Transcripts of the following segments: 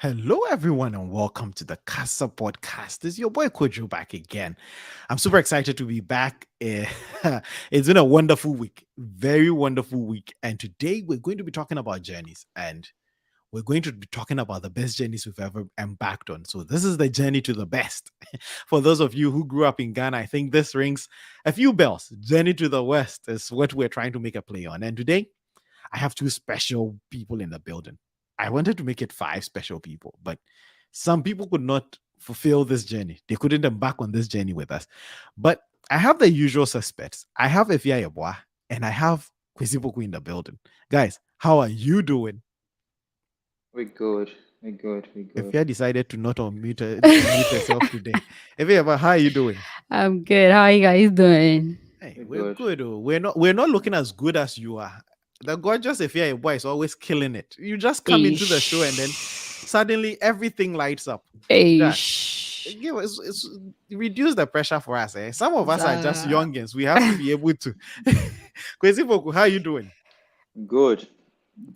Hello, everyone, and welcome to the Casa Podcast. This is your boy Kojo back again. I'm super excited to be back. It's been a wonderful week, very wonderful week. And today we're going to be talking about journeys, and we're going to be talking about the best journeys we've ever embarked on. So, this is the journey to the best. For those of you who grew up in Ghana, I think this rings a few bells. Journey to the West is what we're trying to make a play on. And today, I have two special people in the building. I wanted to make it five special people, but some people could not fulfill this journey. They couldn't embark on this journey with us. But I have the usual suspects. I have Efia Yeboah and I have Kwesipoku in the building. Guys, how are you doing? We're good. We're good. We're good. Efia decided to not unmute herself today. Efia Yeboah, how are you doing? I'm good. How are you guys doing? Hey, We're we're good. good. Oh. We're not looking as good as you are. The gorgeous Efia Yeboah is always killing it. You just come into the show and then suddenly everything lights up. God, Ish. reduce the pressure for us. Eh? Some of us are just Uh, youngins. We have to be able to. Kwesi Boku, how are you doing? Good.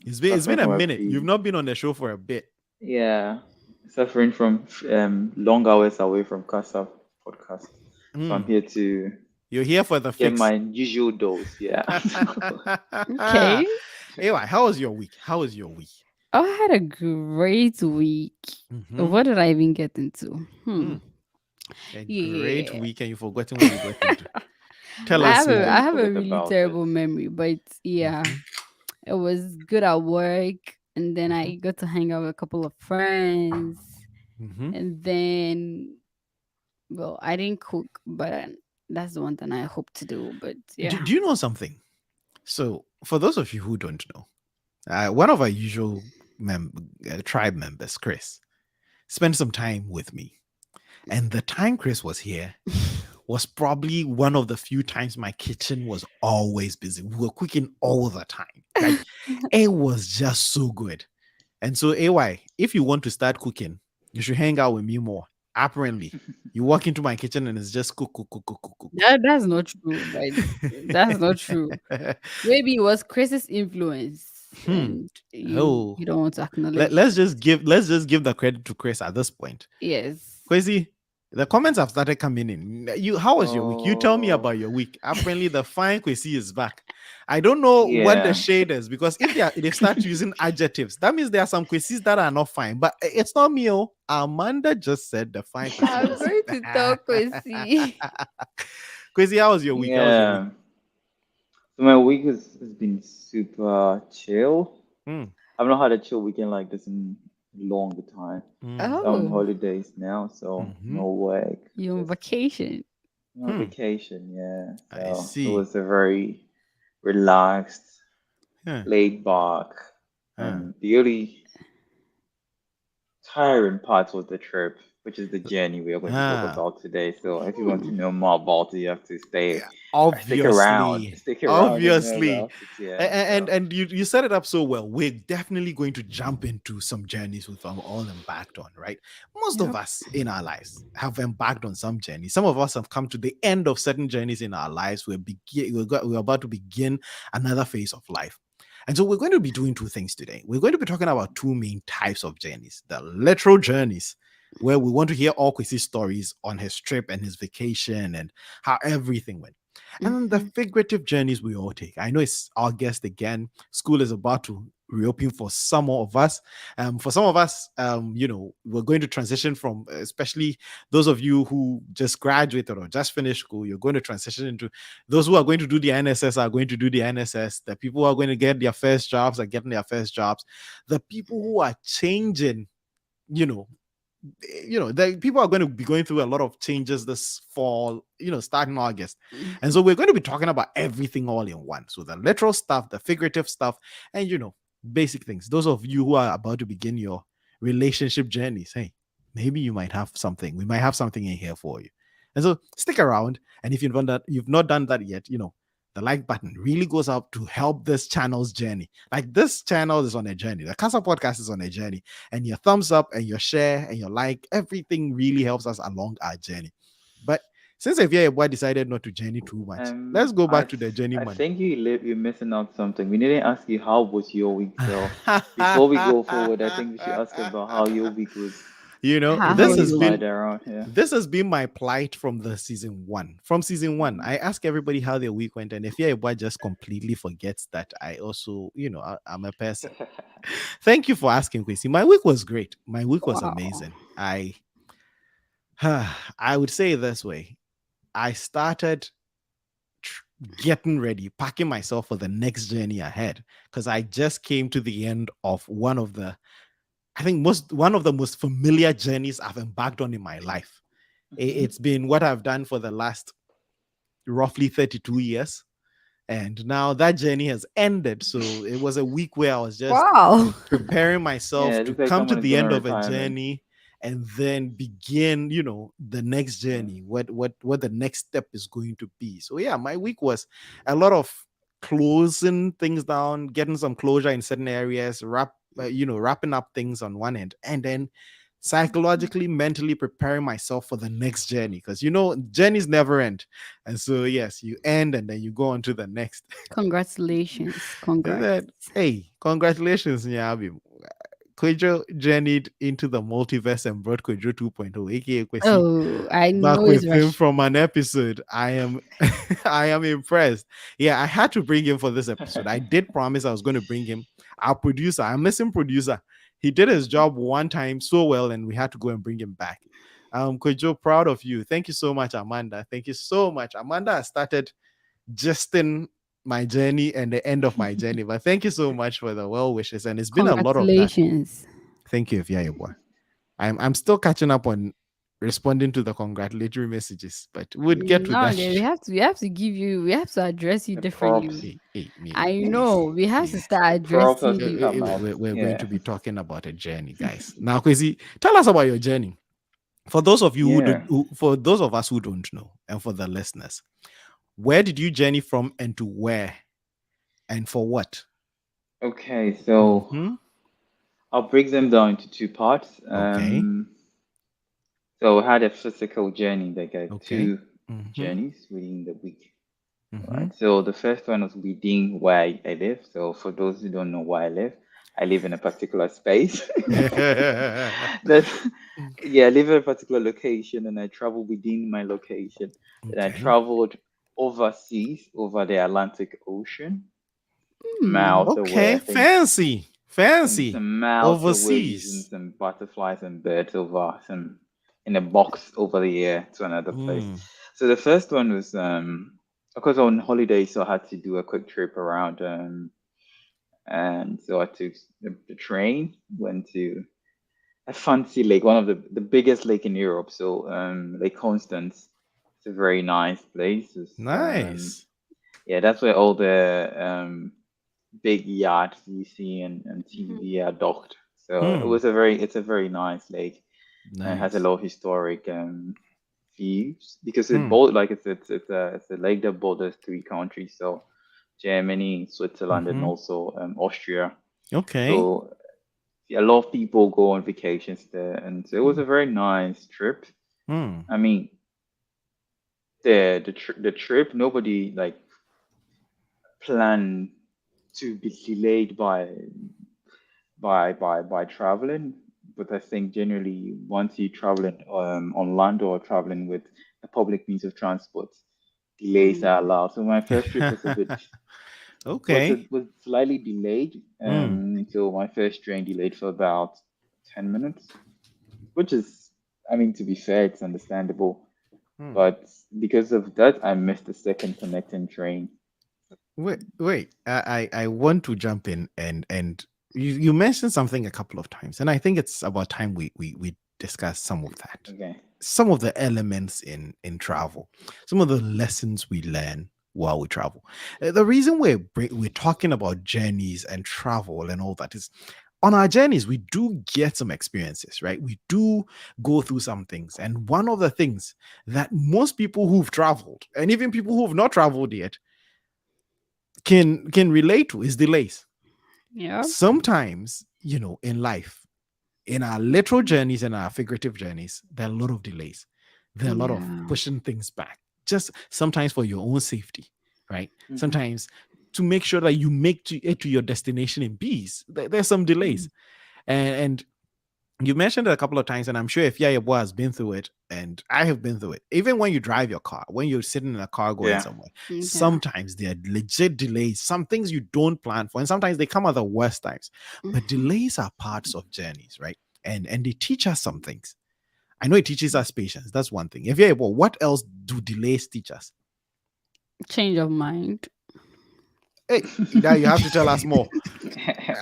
It's been Suffering a from a minute. You've few. not been on the show for a bit. Yeah. Suffering from long hours away from Casa podcast. So I'm Mm, here to you're here for the get fix. my usual dose. Yeah. okay. Anyway, how was your week? How was your week? Oh, I had a great week. Mm-hmm. What did I even get into? Mm, a great Yeah. week, and you've forgotten what you got into. Tell I us have a Yeah, I more. you have a forgot really about it. terrible memory, but yeah, Mm-hmm. it was good at work, and then Mm-hmm. I got to hang out with a couple of friends, Mm-hmm. and then well, I didn't cook, but that's the one thing I hope to do. But Do, yeah. do you know something? So, for those of you who don't know, one of our usual tribe members, Chris, spent some time with me. And the time Chris was here was probably one of the few times my kitchen was always busy. We were cooking all the time. Like, it was just so good. And so, AY, if you want to start cooking, you should hang out with me more. Apparently, you walk into my kitchen and it's just cook, cook, cook, cook, cook, cook, That's not true, but that's not true. cook. Maybe it was Chris's influence, Hmm. and you Oh, you don't want to acknowledge let's that. just give the credit to Chris at this point. Yes. Kwesi, the comments have started coming in. How was your week? You tell me Oh, about your week. Apparently, the fine Kwesi is back. I don't know what the yeah. shade is because if they start using adjectives, that means there are some Kwesis that are not fine. But it's not me. Oh, Amanda just said the fine Kwesi I'm is going to back. talk with you. Kwesi, how was your week? How was your week? Yeah. So my week has been super chill. Mm, I've not had a chill weekend like this in a long time. mm, I'm on Oh, holidays now, so mm-hmm, no work, you're on just vacation. on hmm, vacation. Yeah, I so it see. was a very relaxed, Huh, laid back, huh. and the only tiring part was the trip, which is the journey we are going to talk Ah, about today. So if you want to Hmm. know more about it, you have to yeah, stick around, obviously, stick around and know obviously. about it. Yeah, And you set it up so well. We're definitely going to jump into some journeys we've all embarked on, right? Most of Yep. us in our lives have embarked on some journeys. Some of us have come to the end of certain journeys in our lives. We're about to begin another phase of life. And so we're going to be doing two things today. We're going to be talking about two main types of journeys: the literal journeys, where we want to hear all Kwesi's stories on his trip and his vacation and how everything went. And then the Mhm. figurative journeys we all take. I know it's August again. School is about to reopen for some of us. For some of us, we're going to transition from, especially those of you who just graduated or just finished school, you're going to transition into those who are going to do the NSS are going to do the NSS. The people who are going to get their first jobs are getting their first jobs. The people who are changing, you know, the people are going to be going through a lot of changes this fall, starting August. And so Mhm. we're going to be talking about everything all in one. So the literal stuff, the figurative stuff, and basic things. Those of you who are about to begin your relationship journeys, hey, maybe you might have something. We might have something in here for you. And so stick around. And if you've not done that yet, the like button really goes up to help this channel's journey. Like, this channel is on a journey. The Casa Podcast is on a journey, and your thumbs up and your share and your like, everything really helps us along our journey. But Since Ifya decided not to journey too much, let's go back to the journey I money. think you're missing out something. We didn't ask you how was your week. So before we go forward, I think we should ask about how your week was How this before was you has your week? been slide around here. this has been my plight from the season one. From season one, Mm. I ask everybody how their week went, and if Ifya just completely forgets that, I also, I'm a person. Thank you for asking, Quincy. My week was great. My week was Wow. amazing. I would say it this way. I started tr- getting ready, packing myself for the next journey ahead because I just came to the end of I think one of the most familiar journeys I've embarked on in my life. Hmm. It's been what I've done for the last roughly 32 years. And now that journey has ended. So it was a week where I was just Wow. preparing Yeah, myself it to looks like come to someone is the going to end of a retirement. journey and then begin, the next Yeah. journey, what the next step is going to be. So yeah, my week was a lot of closing things down, getting some closure in certain areas, wrapping up things on one end, and then psychologically, mentally preparing myself for the next journey because journeys never end. And so yes, you end and then you go on to the next. Congratulations. And Congrats. then, hey, congratulations, Nyabi. Kwejo journeyed into the multiverse and brought Kwejo 2.0, aka Kwesi, Oh, I back know it's with him rush. from an episode. I am I am impressed. Yeah, I had to bring him for this episode. I did promise I was going to bring him. Our producer, our missing producer, he did his job one time so well, and we had to go and bring him back. Kwejo, proud of you. Thank you so much, Amanda. Thank you so much. Amanda has started just in my journey and the end of my journey. But thank you so much for the well wishes, and it's been a lot of that. Congratulations. Thank you, Ifya boy. I'm still catching up on responding to the congratulatory messages, but we'll get to Now that. then, we have to address you The differently. props, Hey, I please, know we have to please. start the props has addressing to you. come out. We're going Yeah. to be talking about a journey, guys. Now, Kwesi, tell us about your journey. For those of you Yeah. for those of us who don't know, and for the listeners, where did you journey from and to where and for what? Okay, so Mm-hmm. I'll break them down into two parts. Okay. So I had a physical journey, like Okay. two Mm-hmm. journeys within the week. Mm-hmm. Right. So the first one was within where I live. So for those who don't know where I live in a particular space. That yeah, I live in a particular location and I travel within my location. Then I Okay. traveled overseas over the Atlantic Ocean, Hmm. miles away. Okay. I think Fancy. Fancy. some miles away using Overseas. some butterflies and birds over some in a box over the air to another place. Mm. So the first one was of course on holiday, so I had to do a quick trip around and so I took the train, went to a fancy lake, one of the biggest lake in Europe. So Lake Constance. It's a very nice place. Nice. Yeah, that's where all the big yachts you see and Mhm. TV are docked. So Hmm. it's a very nice lake and it has a Nice. lot of historic views because it Hmm. both like it's a lake that borders three countries. So Germany, Switzerland, and Mm-hmm. also Austria. Okay. So a lot of people go on vacations there, and so it was Hmm. a very nice trip. Hmm. I mean, the trip nobody like planned to be delayed by traveling. But I think generally, once you traveling on land or traveling with a public means of transport, delays are Hmm. allowed. So my first trip was a bit Okay. was slightly delayed. Hmm. So my first train delayed for about 10 minutes, which is, I mean, to be fair, it's understandable. Hmm. But because of that, I missed the second connecting train. Wait. I want to jump in and you mentioned something a couple of times, and I think it's about time we discuss some of that. Okay. Some of the elements in travel, some of the lessons we learn while we travel. The reason we're talking about journeys and travel and all that is on our journeys we do get some experiences, right? We do go through some things, and one of the things that most people who've traveled and even people who've not traveled yet can relate to is delays. Yeah. Sometimes, in life, in our literal journeys and our figurative journeys, there are a lot of delays. there are a lot of Yeah. pushing things back, just sometimes for your own safety, right? Hmm. Sometimes to make sure that you make it to your destination in peace. There's some delays. And you mentioned it a couple of times, and I'm sure if yeah, your boy has been through it, and I have been through it. Even when you drive your car, when you're sitting in a car going Yeah. somewhere, Yeah. sometimes there are legit delays, some things you don't plan for, and sometimes they come at the worst times. But Mhm. delays are parts of journeys, right? And they teach us some things. I know it teaches us patience. That's one thing. If you're able, what else do delays teach us? Change of mind. Hey, now you have to tell us more.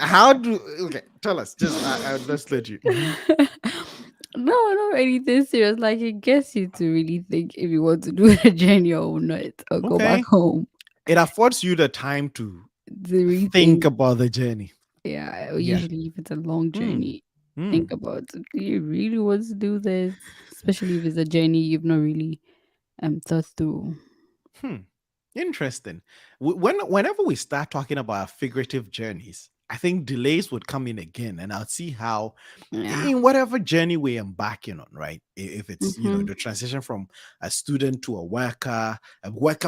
How do okay? Tell us. Just let's let you. Mhm. No, not anything serious. Like it gets you to really think if you want to do a journey or not, or go back Okay. home It affords you the time to to think rethink. about the journey. Yeah, Yeah. usually if it's a long Hmm. journey, think Hmm. about do you really want to do this? Especially if it's a journey you've not really thought through. Hmm. Interesting. Whenever we start talking about figurative journeys, I think delays would come in again, and I'll see how Yeah. in whatever journey we're embarking on, right? If it's Mm-hmm. the transition from a student to a worker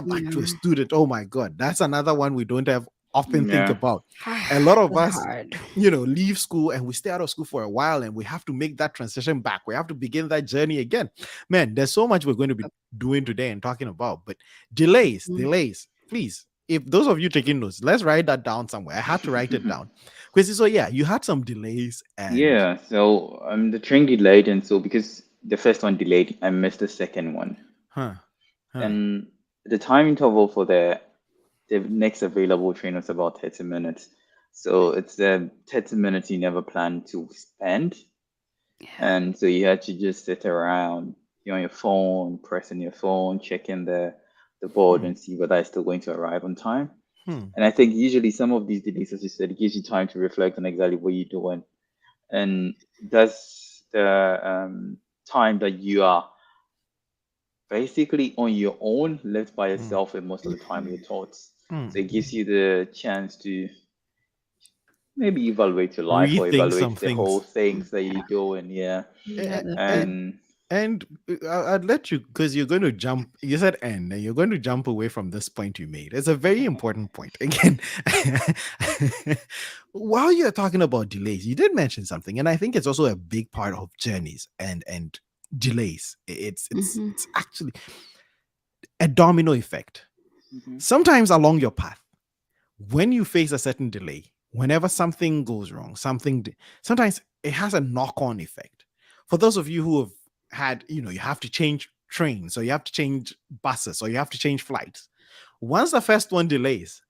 back to a Yeah. student. Oh my God, that's another one we don't have often think Yeah. about. A lot of That's us, hard. leave school and we stay out of school for a while, and we have to make that transition back. We have to begin that journey again. Man, there's so much we're going to be doing today and talking about, but Mhm. delays. Please, if those of you taking notes, let's write that down somewhere. I had to write it down. Because so yeah, you had some delays and Yeah. So the train delayed, and so because the first one delayed, I missed the second one. huh, huh. And the time interval for the next available train was about 30 minutes. So it's 30 minutes you never plan to spend. Yeah. And so you had to just sit around, you're on your phone, pressing your phone, checking the board Hmm, and see whether it's still going to arrive on time. hmm, And I think usually some of these delays, as you said, it gives you time to reflect on exactly what you're doing. And that's the time that you are basically on your own, left by hmm, yourself, and most of the time with your thoughts. hmm. So it gives you the chance to maybe evaluate your life or Rethink some evaluate the whole things. things that you Yeah. do. And yeah, Yeah, And, definitely. and I'd let you because you're going to jump. You said end, and you're going to jump away from this point you made. It's a very important point. Again, while you're talking about delays, you did mention something, and I think it's also a big part of journeys and delays. Hmm. It's actually a domino effect. Mhm. Sometimes along your path, when you face a certain delay, whenever something goes wrong, sometimes it has a knock-on effect. For those of you who have had, you have to change trains, or you have to change buses, or you have to change flights. Once the first one delays,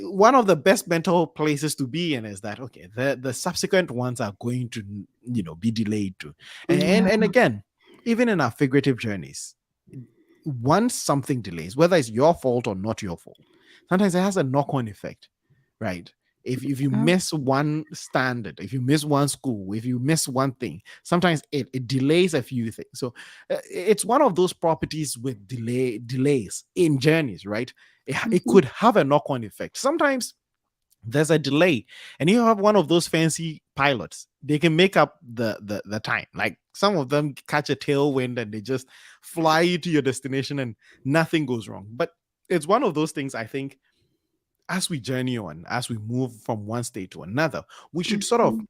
one of the best mental places to be in is that okay, the subsequent ones are going to be delayed too. and Yeah. and again, even in our figurative journeys, once something delays, whether it's your fault or not your fault, sometimes it has a knock-on effect, right? If you Yeah. miss one standard, if you miss one school, if you miss one thing, sometimes it delays a few things. So it's one of those properties with delays in journeys, right? It Hmm. could have a knock-on effect. Sometimes there's a delay, and you have one of those fancy pilots, they can make up the time. Like some of them catch a tailwind and they just fly you to your destination and nothing goes wrong. But it's one of those things, I think, as we journey on, as we move from one state to another, we should sort of Hmm.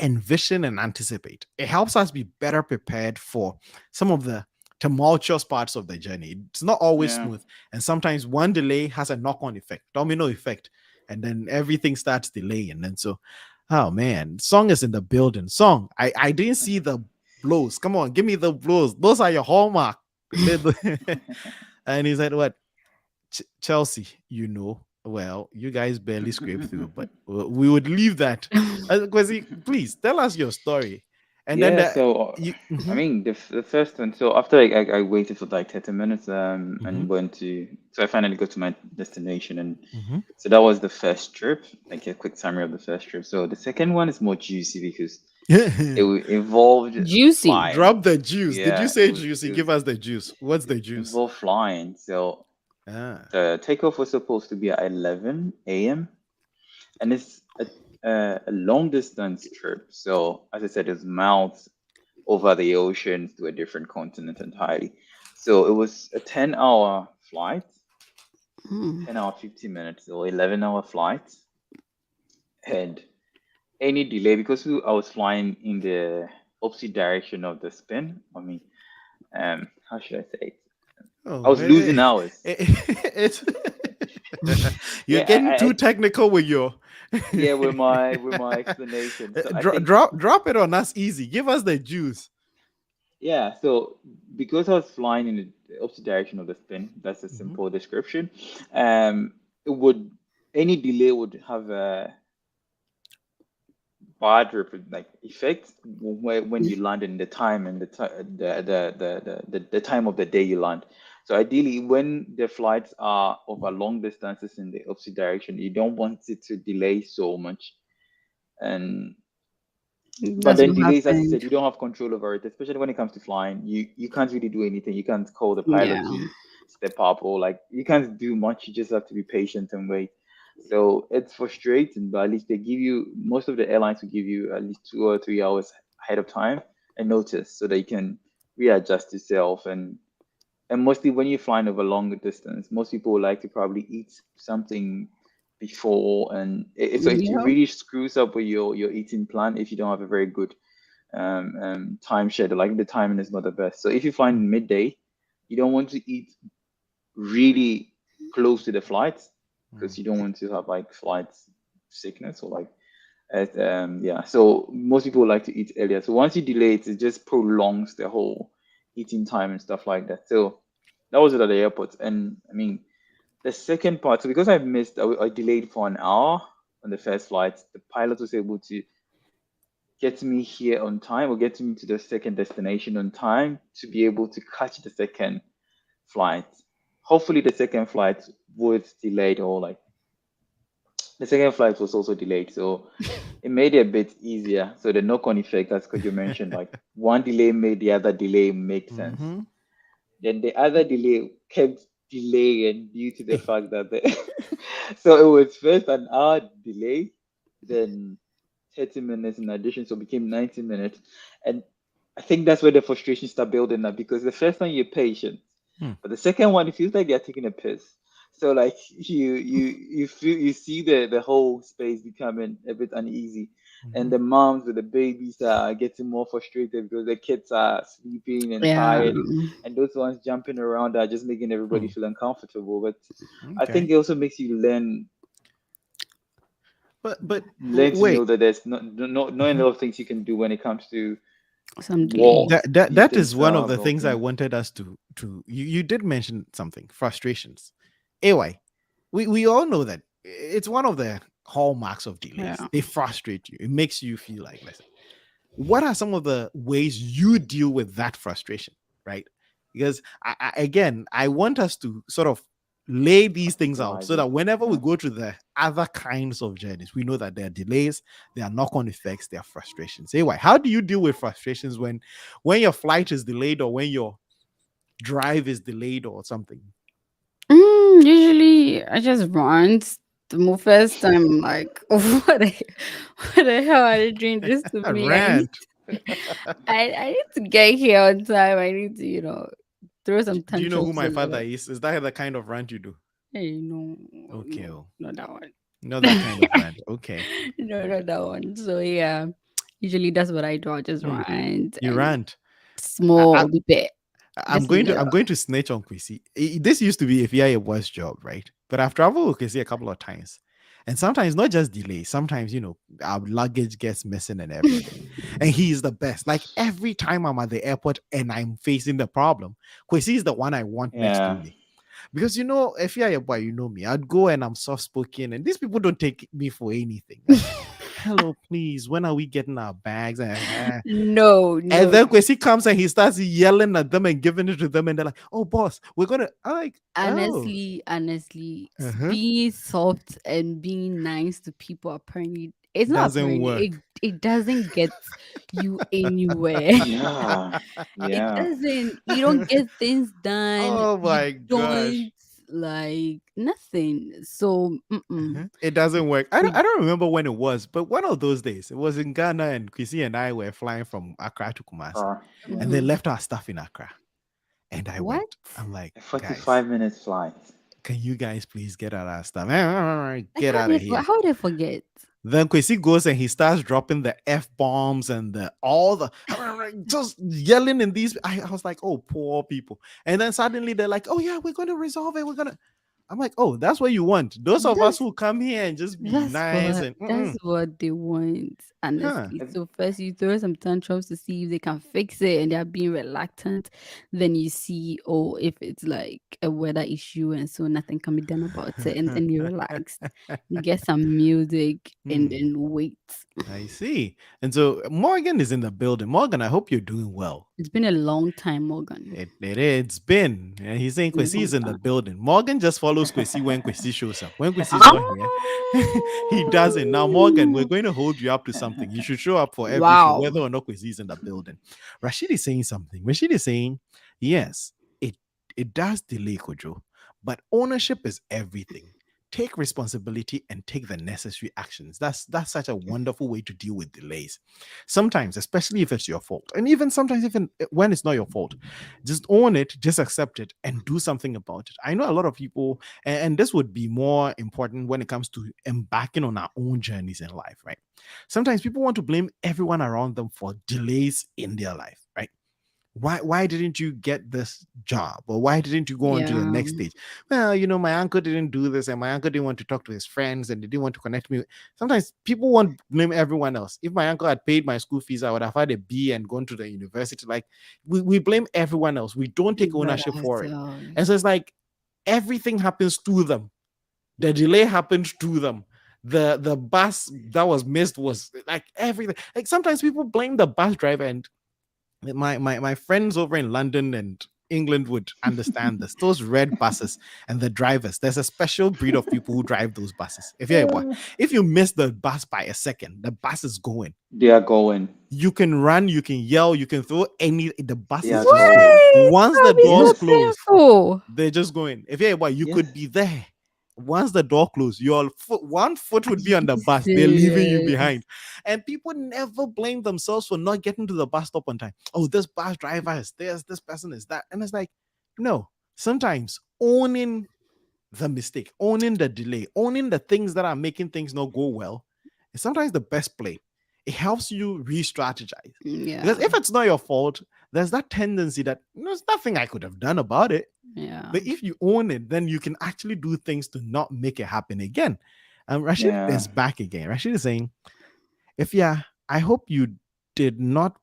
envision and anticipate. It helps us be better prepared for some of the tumultuous parts of the journey. It's not always Yeah. smooth, and sometimes one delay has a knock-on effect, domino effect, and then everything starts delaying. And so, oh man, song is in the building. Song, I didn't see the blows. Come on, give me the blows. Those are your hallmark. And he said, "What? Chelsea, well, you guys barely scraped through, but we would leave that. Kwesi, please tell us your story." And then Yeah, so you, I mhm, mean the first one. So after I waited for like 30 minutes mhm, and went to so I finally got to my destination. And mhm. so that was the first trip, like a quick summary of the first trip. So the second one is more juicy because involved Juicy. flying. Drop the juice. Did you Yeah, say juicy? it Give was us the juice. What's the juice? involved flying. So Ah. the takeoff was supposed to be at 11 a.m. and it's a long distance trip. So as I said, it's miles over the oceans to a different continent entirely. So it was a 10-hour flight, Mm. 10-hour 50 minutes or 11-hour flight, and any delay because I was flying in the opposite direction of the spin. I mean, how should I say it? I Oh, was losing hours. it's you're Yeah, getting too technical with your yeah, with my explanation. So I think drop it on us easy. Give us the juice. yeah. So because I was flying in the opposite direction of the spin, that's a Mhm. simple description. It would any delay would have a bad like effect when you land in the time and the time of the day you land. So ideally, when the flights are over long distances in the opposite direction, you don't want it to delay so much. And but That's then what delays, as I said, happened. you don't have control over it, especially when it comes to flying. You can't really do anything. You can't call the pilot Yeah. to step up or like you can't do much. You just have to be patient and wait. So it's frustrating, but at least they give you most of the airlines will give you at least 2 or 3 hours ahead of time and notice so that you can readjust yourself and mostly when you're flying over longer distance, most people would like to probably eat something before, and so it Yeah. really screws up with your eating plan if you don't have a very good time schedule. Like the timing is not the best. So if you fly in midday, you don't want to eat really close to the flights because you don't want to have like flight sickness or like yeah. So most people like to eat earlier. So once you delay it, it just prolongs the whole eating time and stuff like that. So that was it at the airport. And I mean, the second part, so because I missed, I delayed for an hour on the first flight, the pilot was able to get me here on time or get me to the second destination on time to be able to catch the second flight. Hopefully, the second flight was delayed or like the second flight was also delayed. So it made it a bit easier. So the knock-on effect, as Kojo mentioned, like one delay made the other delay make sense. Mm-hmm. Then the other delay kept delaying due to the fact that so it was first an hour delay, then 30 minutes in addition, so it became 90 minutes. And I think that's where the frustration start building up because the first one you're patient, but the second one it feels like they're taking a piss. So like you feel you see the whole space becoming a bit uneasy, and Mm-hmm. the moms with the babies are getting more frustrated because the kids are sleeping and Yeah. tired, and those ones jumping around are just making everybody Hmm. feel uncomfortable. But I think Okay. it also makes you But learn to know wait. that there's not a Mhm. lot of things you can do when it comes to Some delay. war That these is days. one of the But things I yeah, wanted us to you did mention something, frustrations. Anyway, we all know that it's one of the hallmarks of delays. Yeah. They frustrate you. It makes you feel like, listen, what are some of the ways you deal with that frustration, right? Because again, I want us to sort of lay these things out optimize so it. that whenever we Yeah. go to the other kinds of journeys, we know that there are delays, there are knock-on effects, there are frustrations. Anyway, how do you deal with frustrations when your flight is delayed or when your drive is delayed or something? Usually, I just run. The first time, like, what the hell are they doing this to A me? I need, rant. I need to get here on time. I need to, throw some Do you know who tantrums my a father little. is? Is that the kind of rant you do? Hey, no, Okay, no, oh, not that one. not that kind of rant. Okay. No, not that one. So yeah, usually that's what I do. I just Hmm. rant You and rant. I, small bit, I'm just a going to little. snitch on Kwesi. This used to be if you had a worst job, right? But I've traveled with Kwesi a couple of times. And sometimes not just delays, sometimes our luggage gets missing and everything. And he is the best. Like every time I'm at the airport and I'm facing the problem, Kwesi is the one I want next to Yeah. me. Because if you're a boy, you know me, I'd go and I'm soft spoken, and these people don't take me for anything. Like, hello, please, when are we getting our bags? No, And no. then Kwesi comes and he starts yelling at them and giving it to them, and they're like, "Oh, boss, we're gonna." I'm like, "Oh, Honestly, uh-huh. being soft and being nice to people apparently it's not Doesn't apparently work." it doesn't get you anywhere. Yeah. It Yeah. doesn't. You don't get things done. Oh You my gosh! don't like nothing. So It doesn't work. we I don't remember when it was, but one of those days, it was in Ghana, and Chrissy and I were flying from Accra to Kumasi, Yeah. and they mhm. left our stuff in Accra. And I What? went. I'm like, A guys, 45 minute flight. can you guys please get out of our stuff? Like Get out of here. how they forget? Then Kwesi goes and he starts dropping the F bombs and the all the just yelling in these. I was like, oh, poor people. And then suddenly they're like, oh yeah, we're gonna resolve it. We're gonna. I'm like, oh, that's what you want. Those of us That's who come here and just be nice and that's what they want, huh. honestly. So first you throw some tantrums to see if they can fix it and they're being reluctant. Then you see, oh, if it's like a weather issue and so nothing can be done about it, and then you relax. You get some music and Hmm. then wait. I see. And so Morgan is in the building. Morgan, I hope you're doing well. It's been a long time, Morgan. It's been. And he's saying Been a Kwesi long is in the time. building. Morgan just follows Kwesi when Kwesi shows up. When Kwesi is not here, he doesn't. Now, Morgan, we're Oh, going to hold you up to something. You should show up for every show, wow. whether or not Kwesi is in the building. Rashid is saying something. Rashid is saying, yes, it does delay Kojo, but ownership is everything. Take responsibility and take the necessary actions. That's such a wonderful way to deal with delays. Sometimes, especially if it's your fault, and even sometimes even when it's not your fault, just own it, just accept it, and do something about it. I know a lot of people, and this would be more important when it comes to embarking on our own journeys in life, right? Sometimes people want to blame everyone around them for delays in their life, right? Why didn't you get this job, or why didn't you go on to the Yeah. next stage? Well, my uncle didn't do this, and my uncle didn't want to talk to his friends, and they didn't want to connect me. Sometimes people want to blame everyone else. If my uncle had paid my school fees, I would have had a B and gone to the university. Like, we blame everyone else, we don't take But ownership for it. And ourselves. so it's like everything happens to them. The delay happened to them. The bus that was missed was like everything. Like sometimes people blame the bus driver, and my friends over in London and England would understand this. Those red buses and the drivers, there's a special breed of people who drive those buses. If you miss the bus by a second, the bus is going. They are going. You can run, you can yell, you can throw the bus They is are just going. going. Why? Once the That'll be so doors Yes. close, painful. they're just going. If you're you Yes. could be there. Once the door closed, one foot Are would be on the you bus. They're leaving you serious? behind. And people never blame themselves for not getting to the bus stop on time. Oh, this bus driver is this person is that. And it's like, no. Sometimes owning the mistake, owning the delay, owning the things that are making things not go well is sometimes the best play. It helps you re-strategize. Because Yeah. if it's not your fault, there's that tendency that there's nothing I could have done about it. Yeah. But if you own it, then you can actually do things to not make it happen again. Rashid Yeah. is back again. Rashid is saying, I hope you did not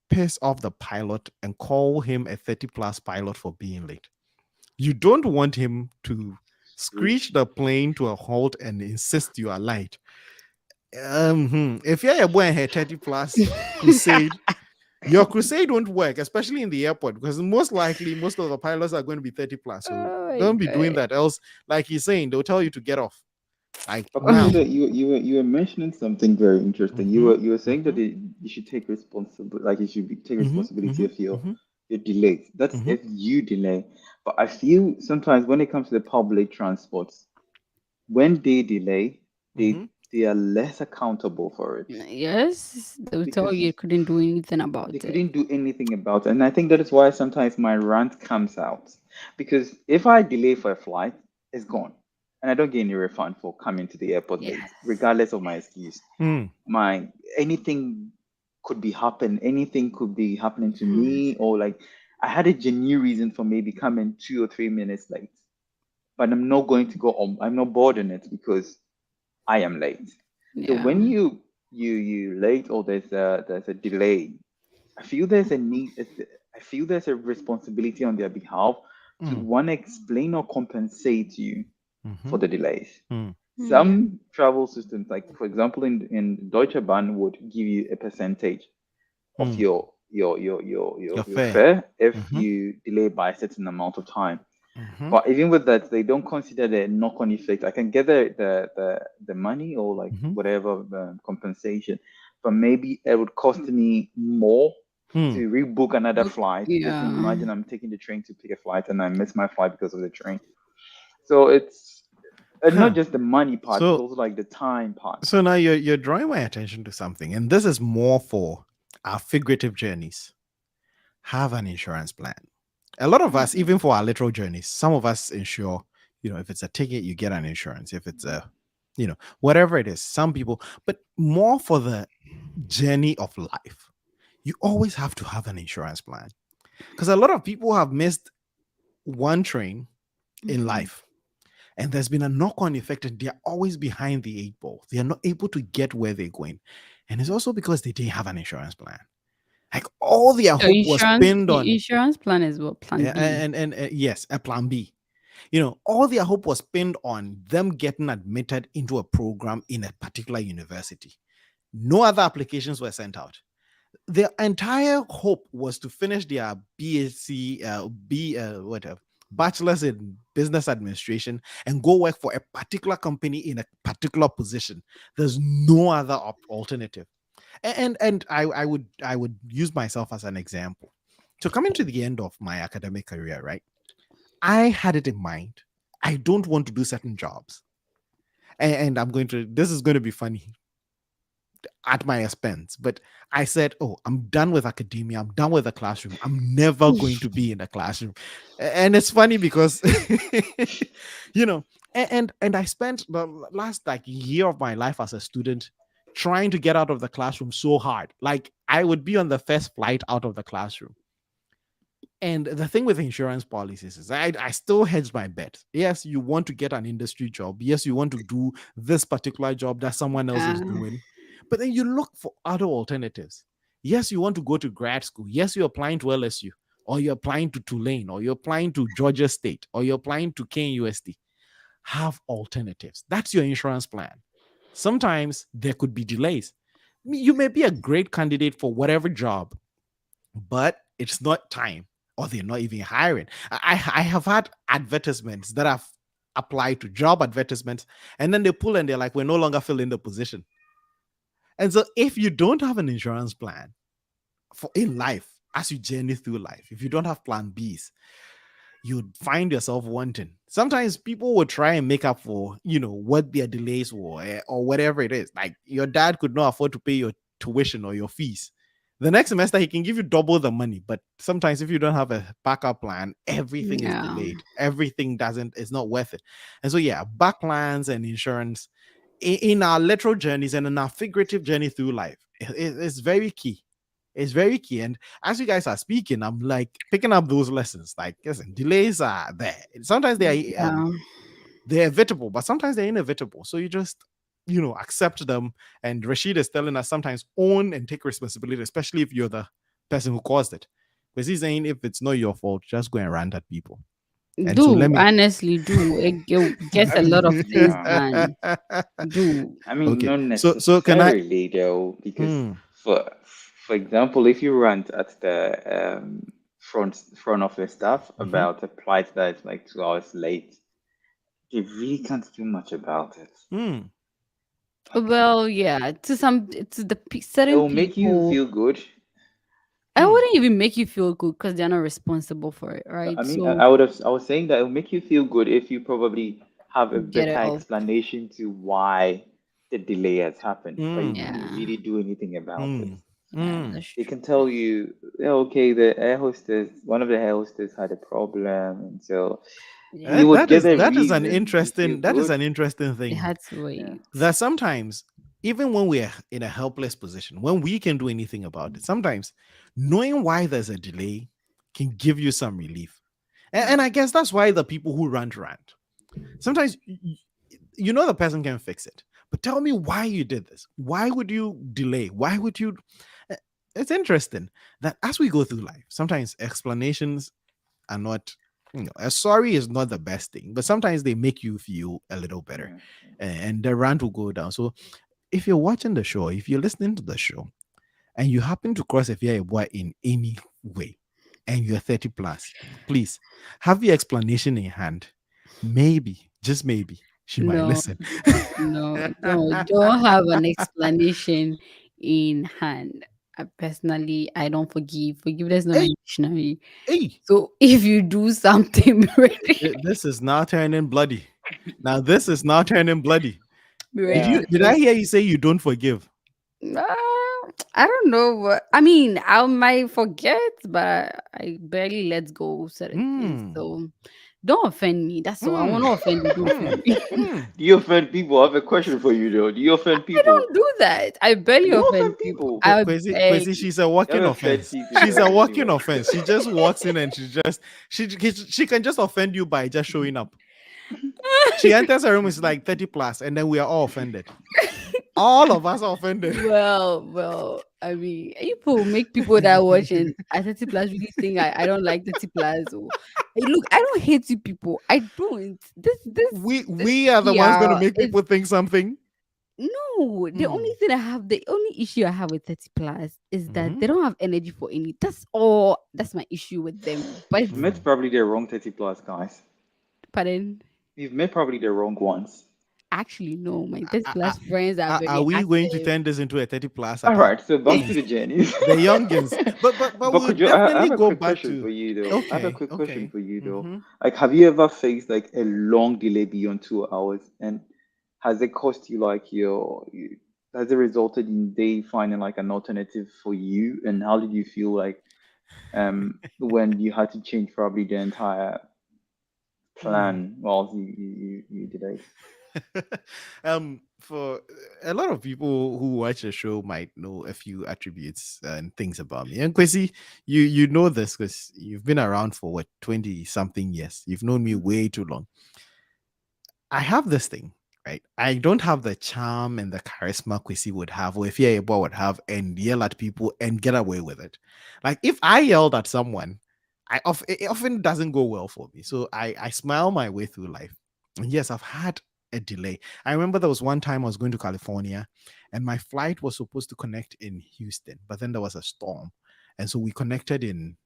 piss off the pilot and call him a 30 plus pilot for being late. You don't want him to screech the plane to a halt and insist you are late. If you're a boy and 30 plus crusade, your crusade won't work, especially in the airport, because most likely most of the pilots are going to be 30 plus. So Oh my don't be doing god. that. Else, like he's saying, they'll tell you to get off. Like Because now. you were mentioning something very interesting. You Mm-hmm, were saying that mm-hmm, you should take responsibility, like you should take mm-hmm, responsibility mm-hmm, of mm-hmm, your delays. That's mm-hmm, if you delay. But I feel sometimes when it comes to the public transports, when they delay, mm-hmm. they are less accountable for it Yes, they'll tell you because you couldn't do anything they about it. couldn't do anything about it. And I think that is why sometimes my rant comes out. Because if I delay for a flight, it's gone. And I don't get any refund for coming to the airport late, Yes. regardless of my excuse. Mm, My anything anything could be happening to Mhm. me, or like I had a genuine reason for maybe coming 2 or 3 minutes late. But I'm not bored in it because I am late. So Yeah. when you late or there's a delay, I feel there's a need. I feel there's a responsibility on their behalf to mm, want to explain or compensate you mm-hmm, for the delays. mm, Yeah. Some travel systems, like for example, in Deutsche Bahn, would give you a percentage of mm. Your your fare. fare if Mm-hmm, you delay by a certain amount of time. mm-hmm, But even with that, they don't consider the knock-on effect. I can get the money or like mm-hmm, whatever compensation, but maybe it would cost me more mm, to rebook another Look, flight. Just yeah. imagine I'm taking the train to pick a flight and I miss my flight because of the train. So it's not Huh. just the money part; it's So also like the time part. so now you're drawing my attention to something, and this is more for our figurative journeys. Have an insurance plan. A lot of us, Hmm. even for our literal journeys, some of us insure, if it's a ticket, you get an insurance. If it's a, whatever it is, some people, but more for the journey of life, you always have to have an insurance plan. Because a lot of people have missed one train in Hmm. life, and there's been a knock-on effect, and they're always behind the eight ball. They are not able to get where they're going. And it's also because they didn't have an insurance plan. Like all their Your hope was pinned on, insurance plan is what? Plan B. yes, a plan B. All their hope was pinned on them getting admitted into a program in a particular university. No other applications were sent out. Their entire hope was to finish their BSc, whatever, bachelor's in business administration and go work for a particular company in a particular position. There's no other alternative. And I would use myself as an example. So coming to the end of my academic career, right? I had it in mind. I don't want to do certain jobs. And this is going to be funny at my expense. But I said, oh, I'm done with academia. I'm done with the classroom. I'm never going to be in the classroom. And it's funny because, you know, and I spent the last like year of my life as a student trying to get out of the classroom so hard. Like I would be on the first flight out of the classroom. And the thing with insurance policies is I still hedge my bet. Yes, you want to get an industry job. Yes, you want to do this particular job that someone else is Uh, doing. But then you look for other alternatives. Yes, you want to go to grad school. Yes, you're applying to LSU, or you're applying to Tulane, or you're applying to Georgia State, or you're applying to KUST. Have alternatives. That's your insurance plan. Sometimes there could be delays. You may be a great candidate for whatever job, but it's not time, or they're not even hiring. I have had advertisements that I've applied to, job advertisements, and then they pull and they're like, we're no longer filling the position. And so if you don't have an insurance plan for in life, as you journey through life, if you don't have plan B's, you'd find yourself wanting. Sometimes people will try and make up for, what their delays were, or whatever it is. Like your dad could not afford to pay your tuition or your fees. The next semester, he can give you double the money. But sometimes if you don't have a backup plan, everything is yeah. delayed. Everything it's not worth it. And so, yeah, back plans and insurance in our literal journeys and in our figurative journey through life, it's very key. It's very key. And as you guys are speaking, I'm like picking up those lessons. Like, listen, delays are there. Sometimes Yeah. they're evitable, but sometimes they're inevitable. So you just, accept them. And Rashid is telling us sometimes own and take responsibility, especially if you're the person who caused it. Because he's saying if it's not your fault, just go and rant at people. And so Do let me honestly do. It gets I a lot mean, of things done. Do. I mean, okay. not So can I necessarily though, because hmm, for for example, if you rant at the front office staff mhm. about a flight that is like 2 hours late, they really can't do much about it. Hmm. Well, yeah, to the It certain will make you people, feel good. I Hmm. wouldn't even make you feel good because they're not responsible for it, right? I mean, So I was saying that it will make you feel good if you probably have a get better it off. explanation to why the delay has happened, but you Hmm. can't Yeah, really do anything about it. Hmm. yeah, Hmm. that's They true. can tell you, "Yeah, okay, the air hostess, one of the air hostess had a problem, and so you Yeah, would That get is a that is an reason to feel interesting that is good. an interesting they thing. had to Yeah. wait. That sometimes, even when we're in a helpless position, when we can do anything about it, sometimes knowing why there's a delay can give you some relief. Yeah. And I guess that's why the people who rant. Sometimes you know the person can fix it, but tell me why you did this. Why would you delay? Why would you? Eh, It's interesting that as we go through life, sometimes explanations are not, a sorry is not the best thing, but sometimes they make you feel a little better, Yeah. and the rant will go down. So if you're watching the show, if you're listening to the show, and you happen to cross a fear boy in any way, and you're 30 plus, please have your explanation in hand. Maybe, just maybe, she might No, listen. no, don't have an explanation in hand. Personally, I don't forgive. Forgiveness is not my Hey, dictionary. hey, So if you do something, be ready, this is now turning bloody. Now this is now turning bloody. be Did ready you? Yeah. to Did I hear you say you don't forgive? I don't know. I mean, I might forget, but I barely let go of certain things. Hmm. So don't offend me. That's all. I Hmm. want to offend you. Don't Hmm. offend me. Hmm. Do you offend people? I have a question for you though. Do you offend I people? don't do that. I barely You don't offend offend people. people. I Kwesi, barely. she's a You walking haven't offended offense. people She's a walking anyway. offense. She just walks in and she can just offend you by just showing up. She enters a room, it's like 30 plus, and then we are all offended. All of us are offended. Well. I mean, people make people that watch and at 30 plus really think I don't like 30 plus. Or hey, look, I don't hate you people. I don't. This We are the ones going to PR make is people think something. no. The only Mm. thing I have, the only issue I have with 30 plus is that Hmm. they don't have energy for any. That's all. That's my issue with them. But You've met probably the wrong 30 plus guys. pardon. You've met probably the wrong ones. Actually, no. My 30 Are, plus friends are are very we going to active. turn this into a 30 plus All about right, so back to things? the journeys. The youngins. But But we'll could you? I definitely have a go quick back question to for you though. I have a okay, quick question okay. for you though. Hmm. Like, have you ever faced like a long delay beyond 2 hours, and has it cost you like has it resulted in they finding like an alternative for you? And how did you feel like when you had to change probably the entire plan while you delayed? For a lot of people who watch the show might know a few attributes and things about me. And Kwesi, you know this because you've been around for what 20 something years. You've known me way too long. I have this thing, right? I don't have the charm and the charisma Kwesi would have, or if Yebo would have, and yell at people and get away with it. Like if I yelled at someone, it often doesn't go well for me. So I smile my way through life. And yes, I've had a delay. I remember there was one time I was going to California, and my flight was supposed to connect in Houston, but then there was a storm, and so we connected in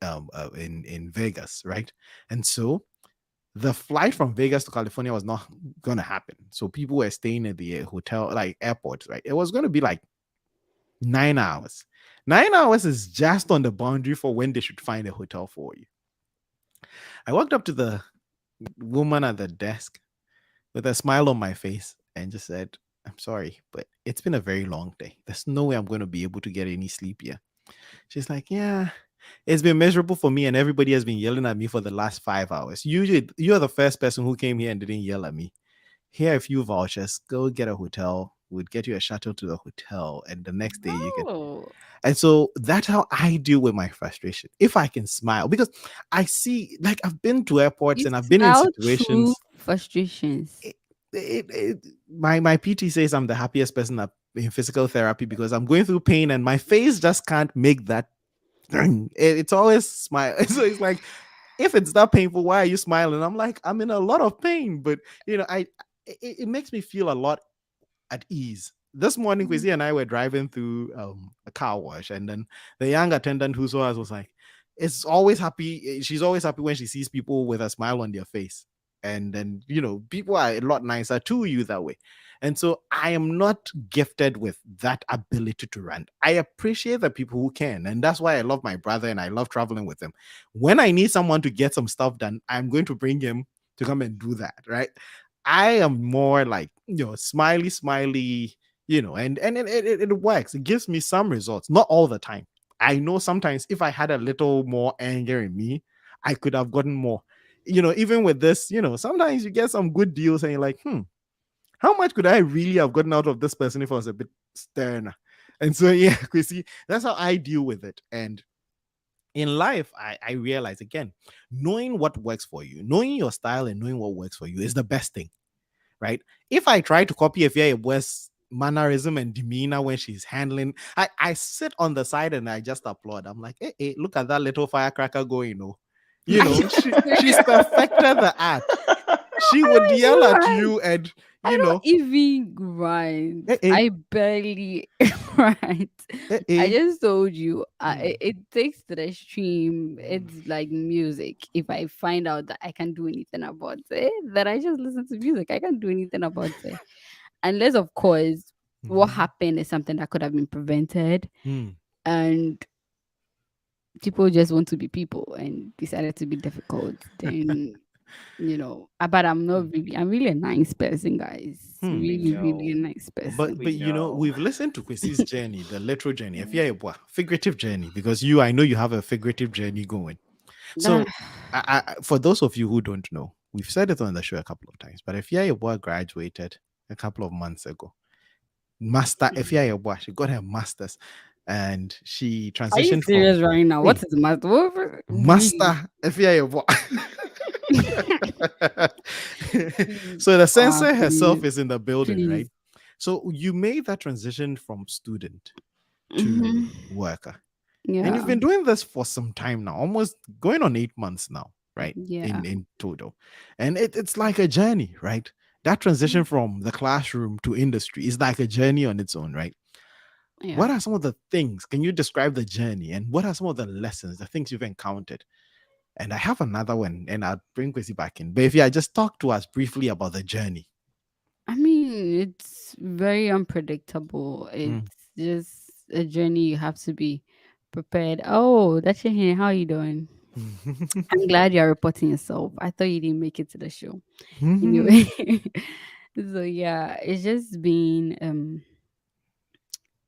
Vegas, right? And so the flight from Vegas to California was not going to happen. So people were staying at the hotel, like airports, right? It was going to be like 9 hours. 9 hours is just on the boundary for when they should find a hotel for you. I walked up to the woman at the desk with a smile on my face and just said, I'm sorry, but it's been a very long day. There's no way I'm going to be able to get any sleep here. She's like, yeah, it's been miserable for me, and everybody has been yelling at me for the last 5 hours. Usually, you're the first person who came here and didn't yell at me. Here are a few vouchers. Go get a hotel. We'd get you a shuttle to the hotel, and the next day you can. Oh, And so that's how I deal with my frustration. If I can smile, because I see, like, I've been to airports you and I've been in smile through situations. frustrations. It, my PT says I'm the happiest person in physical therapy because I'm going through pain and my face just can't make that. It's always smile. So it's like, if it's that painful, why are you smiling? I'm like, I'm in a lot of pain, but it makes me feel a lot at ease. This morning, Mhm. Kwesi and I were driving through a car wash, and then the young attendant who saw us was like, "It's always happy. She's always happy when she sees people with a smile on their face." And then people are a lot nicer to you that way. And so I am not gifted with that ability to rant. I appreciate the people who can, and that's why I love my brother and I love traveling with him. When I need someone to get some stuff done, I'm going to bring him to come and do that, right? I am more like, smiley, smiley, and it works. It gives me some results, not all the time. I know sometimes if I had a little more anger in me, I could have gotten more. Even with this, sometimes you get some good deals and you're like, how much could I really have gotten out of this person if I was a bit sterner? And so, yeah, Chrissy, that's how I deal with it. And in life, I realize again, knowing what works for you, knowing your style and knowing what works for you is the best thing, right? If I try to copy Efia West's mannerism and demeanor when she's handling, I sit on the side and I just applaud. I'm like, hey, look at that little firecracker going, she's perfected the art. She would yell at Right. you and I you don't know, even grind. hey, hey, I barely grind. hey, I hey. just told you, Mm, it takes to the extreme. mm, It's like music. If I find out that I can't do anything about it, then I just listen to music. I can't do anything about it. Unless, of course, what mhm, happened is something that could have been prevented. mm. and people just want to be people and decided to be difficult. Then but I'm really a nice person, guys. Hmm. We Really, really a know. nice But person. but We you know, know. we've listened to Chrissy's journey, the literal journey, if yeah, figurative journey, because I know you have a figurative journey going. Ah, So, for those of you who don't know, we've said it on the show a couple of times, but if yeah, your boy graduated a couple of months ago, master, if yeah, your boy, she got her master's, and she are you transitioned from serious right now? What hey is the matter? Really? master, if yeah, your boy. Please, So the ah, sensei herself please, is in the building, right? please. So you made that transition from student to Hmm. worker. And you've Yeah, been doing this for some time now, almost going on 8 months now, right? yeah, In total. And it's like a journey, right? That transition from the classroom to industry is like a journey on its own, right? yeah. What are some of the things? Can you describe the journey and what are some of the lessons, the things you've encountered? And I have another one and I'll bring Kwesi back in. But if you just talk to us briefly about the journey. I mean, it's very unpredictable. Mm. It's just a journey. You have to be prepared. Oh, that's your hand. How are you doing? I'm glad you're reporting yourself. I thought you didn't make it to the show. Anyway, so yeah, it's just been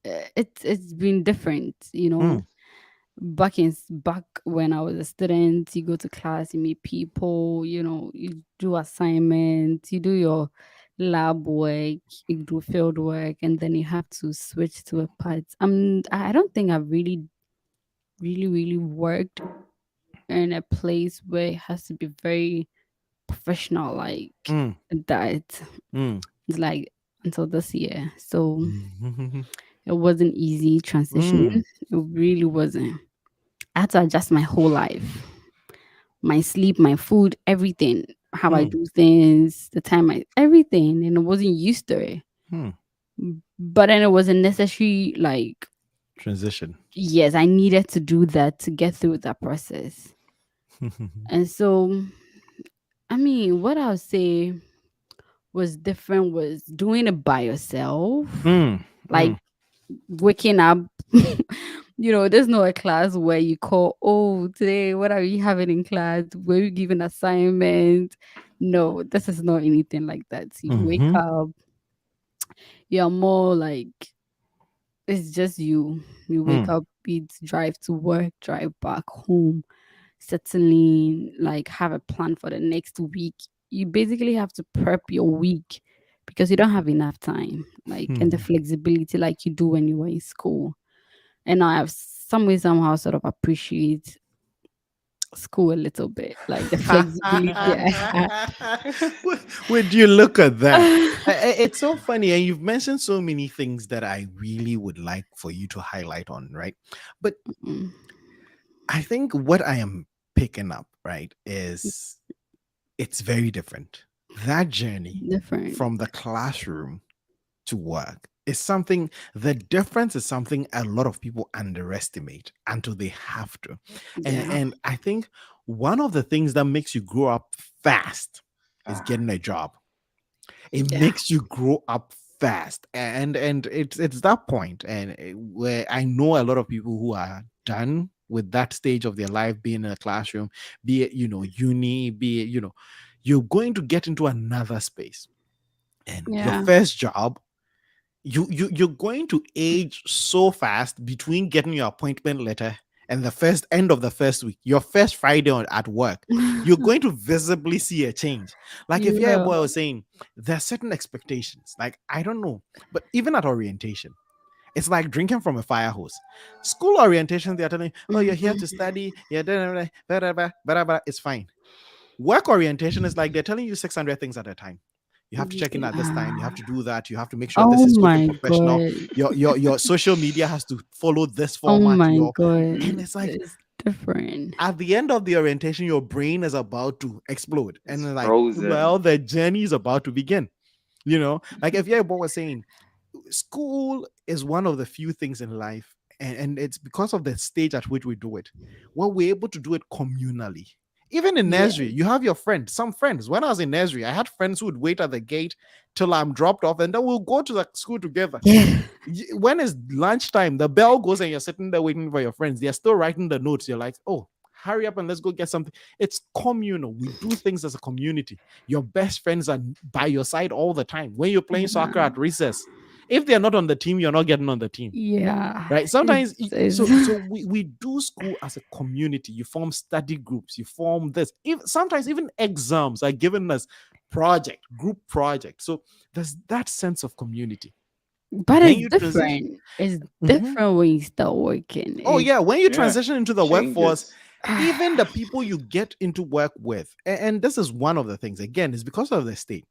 it's been different, Mm, back when I was a student. You go to class, you meet people, you do assignments, you do your lab work, you do field work, and then you have to switch to a part. I don't think I've really worked in a place where it has to be very professional like mm, that. mm, It's like until this year. So mm, it wasn't easy transitioning. mm, It really wasn't. I had to adjust my whole life. My sleep, my food, everything. How I mm, do things, the time I everything. And I wasn't used to it. mm. But then it was a necessary like Transition. yes, I needed to do that to get through that process. And so I mean, what I'll say was different was doing it by yourself. Mm, Like mm, waking up. There's no a class where you call, oh, today, what are we having in class? Were you given assignment? No, this is not anything like that. You wake mhm, up, you're more like, it's just you. You wake mm, up, eat, drive to work, drive back home, settling, like have a plan for the next week. You basically have to prep your week because you don't have enough time, like, and the mm. flexibility like you do when you were in school. And I have some way somehow sort of appreciate school a little bit, like the flexibility I had. Would you look at that? It's so funny, and you've mentioned so many things that I really would like for you to highlight on, right? But Mm, I think what I am picking up, right, is it's very different. That journey different. from the classroom to work is something, the difference is something a lot of people underestimate until they have to. And Yeah. and I think one of the things that makes you grow up fast is getting a job. It Yeah. makes you grow up fast. And it's that point and where I know a lot of people who are done with that stage of their life, being in a classroom, be it uni, be it you're going to get into another space, and your Yeah. first job, you're going to age so fast between getting your appointment letter and the first end of the first week, your first Friday at work. You're going to visibly see a change. Like if you're a Yeah. boy, I was saying, there are certain expectations. Like I don't know, but even at orientation, it's like drinking from a fire hose. School orientation, they're telling you, oh, you're here to Mhm. study, yeah, it's fine. Work orientation is like they're telling you 600 things at a time. You have to check in at this time. You have Ah. to do that. You have to make sure Oh this is social my professional. god. Your social media has to follow this Oh format. my Your god. And it's like It's different. at the end of the orientation, your brain is about to explode, and It's then like, well, frozen. the journey is about to begin. Like if your boy was saying, school is one of the few things in life, and it's because of the stage at which we do it, where we're able to do it communally. Even in Yeah. nursery, you have your friends, some friends. When I was in nursery, I had friends who would wait at the gate till I'm dropped off, and then we'll go to the school together. Yeah. When it's lunchtime, the bell goes and you're sitting there waiting for your friends. They're still writing the notes. You're like, oh, hurry up and let's go get something. It's communal. We do things as a community. Your best friends are by your side all the time. When you're playing soccer Yeah. at recess, if they're not on the team, you're not getting on the team. Yeah. Right. Sometimes It's so we do school as a community. You form study groups, you form this. Sometimes even exams are given as group project. So there's that sense of community. but When it's you transition. different. It's Mhm. different when you start working. Oh It's yeah, when you Yeah. transition into the workforce, Changes. even the people you get into work with, and this is one of the things, again, is because of the state.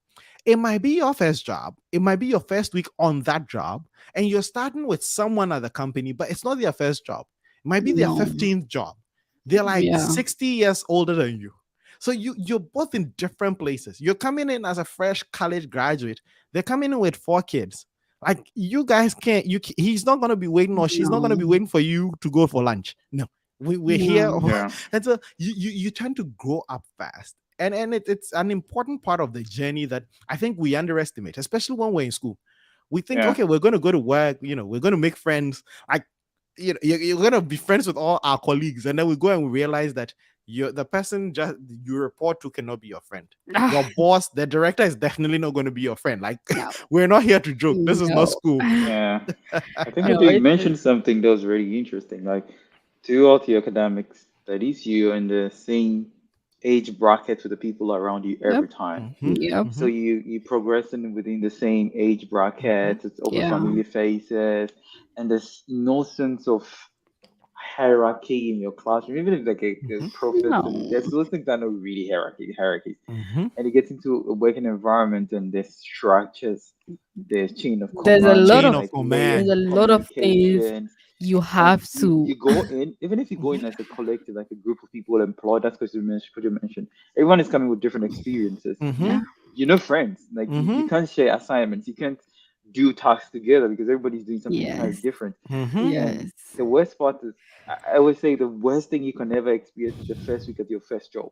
It might be your first job, it might be your first week on that job, and you're starting with someone at the company, but it's not their first job. It might be their no. 15th job. They're like Yeah. 60 years older than you. So you're both in different places. You're coming in as a fresh college graduate. They're coming in with 4 kids. Like you guys can't. He's not gonna be waiting, or she's not gonna be No. waiting for you to go for lunch. No, we're here, No. Yeah. and so you tend to grow up fast, and it's an important part of the journey that I think we underestimate, especially when we're in school. We think, Yeah. okay, we're gonna go to work, we're gonna make friends, like you're gonna be friends with all our colleagues, and then we go and we realize that the person just you report to cannot be your friend. Your Ah, boss, the director, is definitely not going to be your friend. Like no. we're not here to joke. This is not No. school. Yeah. I think that No, you it's mentioned something that was really interesting. Like, throughout your academic studies, you're in the same age bracket with the people around you yep. every time. Mm-hmm, Yep. So mm-hmm, you progressing within the same age mm-hmm, bracket. It's over Yeah. familiar faces, and there's no sense of hierarchy in your classroom. Even if like there's mm-hmm, profits and No. there's those things that are not really hierarchies. mm-hmm, And it gets into a working environment and there's structures, there's chain of There's a command, lot there's chain of of like layered there's command. a lot of things communications, you and have you to. go in, even if you go in as a collective, like a group of people employed, that's because you mentioned everyone is coming with different experiences. Mm-hmm, Yeah. You're not friends. Like you mm-hmm, can't share assignments, you can't do tasks together because everybody's doing something entirely Yes. different. mm-hmm, And Yes. the worst part is, I would say the worst thing you can ever experience is the first week of your first job,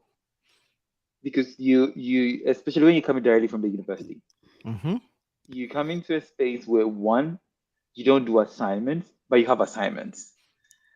because you especially when you're coming directly from the university, mm-hmm. you come into a space where one, you don't do assignments, but you have assignments.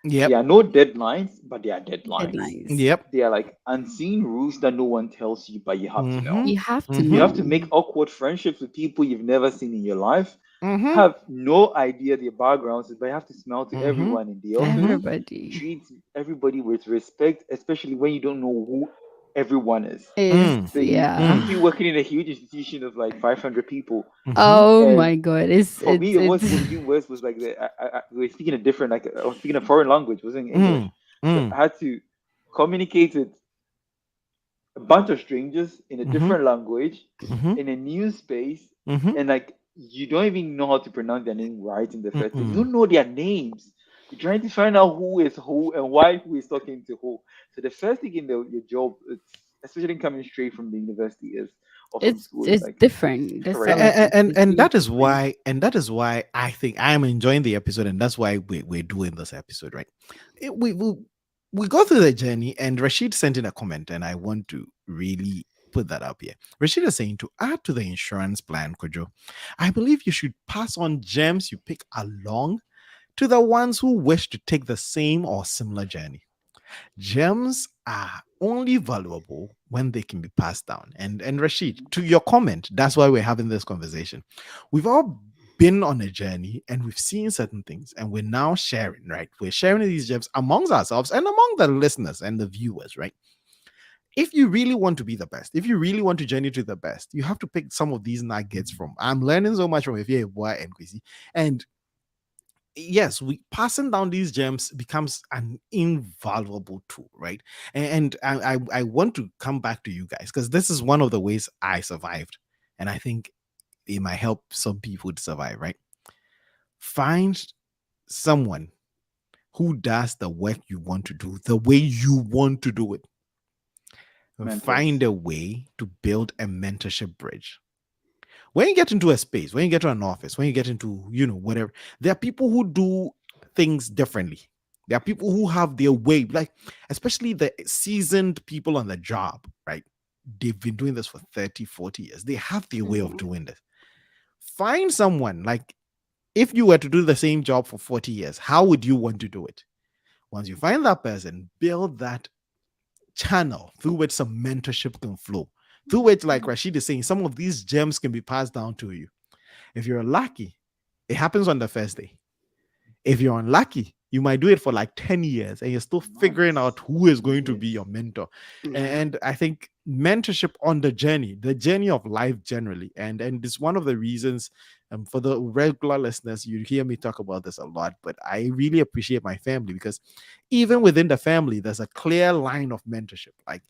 Yep, There are no deadlines, but there are deadlines. Deadlines. yep. They are like unseen rules that no one tells you, but you have to know. Mm-hmm, You have to You mm-hmm, have to know. make awkward friendships with people you've never seen in your life. mm-hmm, Have no idea their backgrounds, but you have to smile to mm-hmm, everyone in the office. mm-hmm, Everybody Treat everybody with respect, especially when you don't know who everyone is. is mm, So you yeah. mm, feel working in a huge institution of like 500 people, mm-hmm, Oh and my god. It's for me, it's what was even worse was like we were speaking a different, like I was speaking a foreign language, it wasn't English, mm, so mm, I had to communicate with a bunch of strangers in a mm-hmm, different language mm-hmm, in a new space, mm-hmm, and like you don't even know how to pronounce their name right in the first place. You mm-mm. don't know their names. You're trying to find out who is who and why who is talking to who. So the first thing in your job, it's, especially coming straight from the university is or from school, is it's like different. That's how it and, is. and It's and really that is different. why I think I am enjoying the episode, and that's why we're doing this episode, right? We go through the journey, and Rashid sent in a comment, and I want to really put that up here. Rashid is saying, to add to the insurance plan, Kojo, I believe you should pass on gems you pick along to the ones who wish to take the same or similar journey. Gems are only valuable when they can be passed down. And Rashid, to your comment, that's why we're having this conversation. We've all been on a journey and we've seen certain things, and we're now sharing, right? We're sharing these gems amongst ourselves and among the listeners and the viewers, right? If you really want to be the best, if you really want to journey to the best, you have to pick some of these nuggets from. I'm learning so much from Ify Boy and Kwesi. And yes, we passing down these gems becomes an invaluable tool, right? And I want to come back to you guys because this is one of the ways I survived, and I think it might help some people to survive, right? Find someone who does the work you want to do the way you want to do it, and find mentors. a way to build a mentorship bridge. When you get into a space, when you get to an office, when you get into, whatever, there are people who do things differently. There are people who have their way, like especially the seasoned people on the job, right? They've been doing this for 30, 40 years. They have their way of Mhm. doing this. Find someone like, if you were to do the same job for 40 years, how would you want to do it? Once you find that person, build that channel through which some mentorship can flow, through which, like Rashid is saying, some of these gems can be passed down to you. If you're lucky, it happens on the first day. If you're unlucky, you might do it for like 10 years and you're still figuring out Months, who is going to be years. your mentor. Yeah. And I think mentorship on the journey of life generally. And it's one of the reasons, for the regular listeners, you hear me talk about this a lot, but I really appreciate my family because even within the family, there's a clear line of mentorship. Like,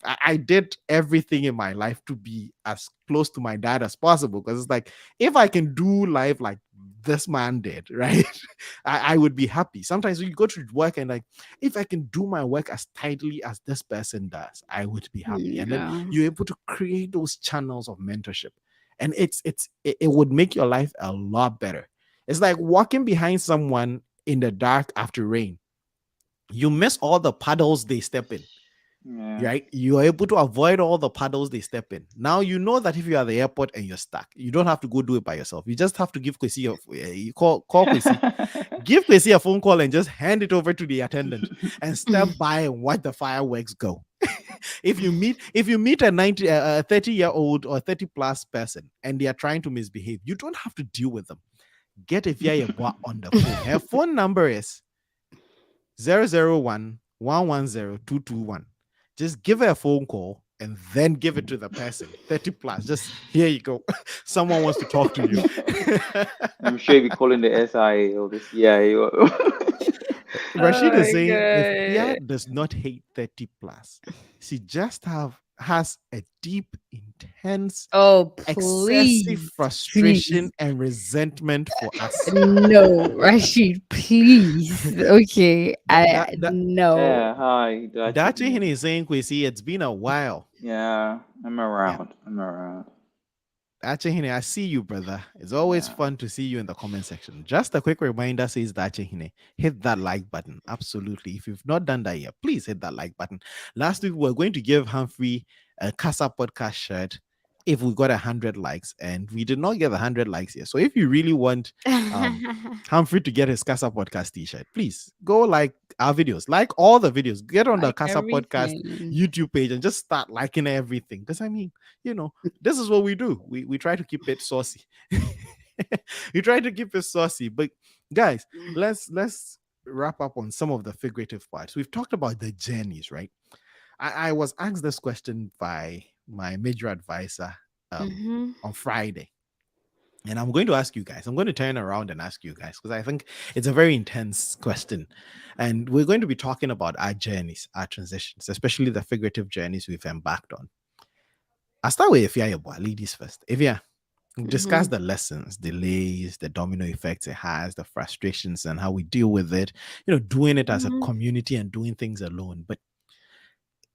I did everything in my life to be as close to my dad as possible because it's like, if I can do life like this man did, right? I would be happy. Sometimes you go to work and like, if I can do my work as tightly as this person does, I would be happy. And then Yeah. you're able to create those channels of mentorship. And it would make your life a lot better. It's like walking behind someone in the dark after rain. You miss all the puddles they step in, Yeah. right? You are able to avoid all the puddles they step in. Now you know that if you're at the airport and you're stuck, you don't have to go do it by yourself. You just have to give Kwesi you call Kwesi, give Kwesi a phone call and just hand it over to the attendant and step by and watch the fireworks go. If you meet a 30-year-old or 30 plus person and they are trying to misbehave, you don't have to deal with them. Get a VIA on the phone. Her phone number is 001 110 221. Just give her a phone call and then give it to the person 30 plus. Just here you go. Someone wants to talk to you. I'm sure you'll be calling the SIA or the CIA. Oh Rashid is my saying if Pia god. does not hate 30 plus, she just has a deep, intense, Oh, excessive please. frustration Please. and resentment for us. No, Rashid, please. Okay. That that that No. Yeah, hi, that Dutchie. thing is saying, Kwesi, it's been a while. Yeah, I'm Yeah. around. I'm around. Achehine, I see you, brother. It's always Yeah. fun to see you in the comment section. Just a quick reminder says that Achehine, hit that like button. Absolutely. If you've not done that yet, please hit that like button. Last week, we were going to give Humphrey a Casa podcast shirt if we got 100 likes, and we did not get 100 likes here. So if you really want um Humphrey to get his Casa podcast t-shirt, please go like our videos, like all the videos, get on the Like Casa podcast everything. YouTube page and just start liking everything. Because I mean, this is what we do. We try to keep it saucy. We try to keep it saucy. But guys, let's wrap up on some of the figurative parts. We've talked about the journeys, right? I was asked this question by my major advisor Mm-hmm. on Friday. And I'm going to ask you guys. I'm going to turn around and ask you guys because I think it's a very intense question. And we're going to be talking about our journeys, our transitions, especially the figurative journeys we've embarked on. I'll start with Ifya Yeboah, ladies first. Ifya, discuss Mm-hmm. the lessons, delays, the domino effects it has, the frustrations, and how we deal with it. Doing it as a Mm-hmm. community and doing things alone. But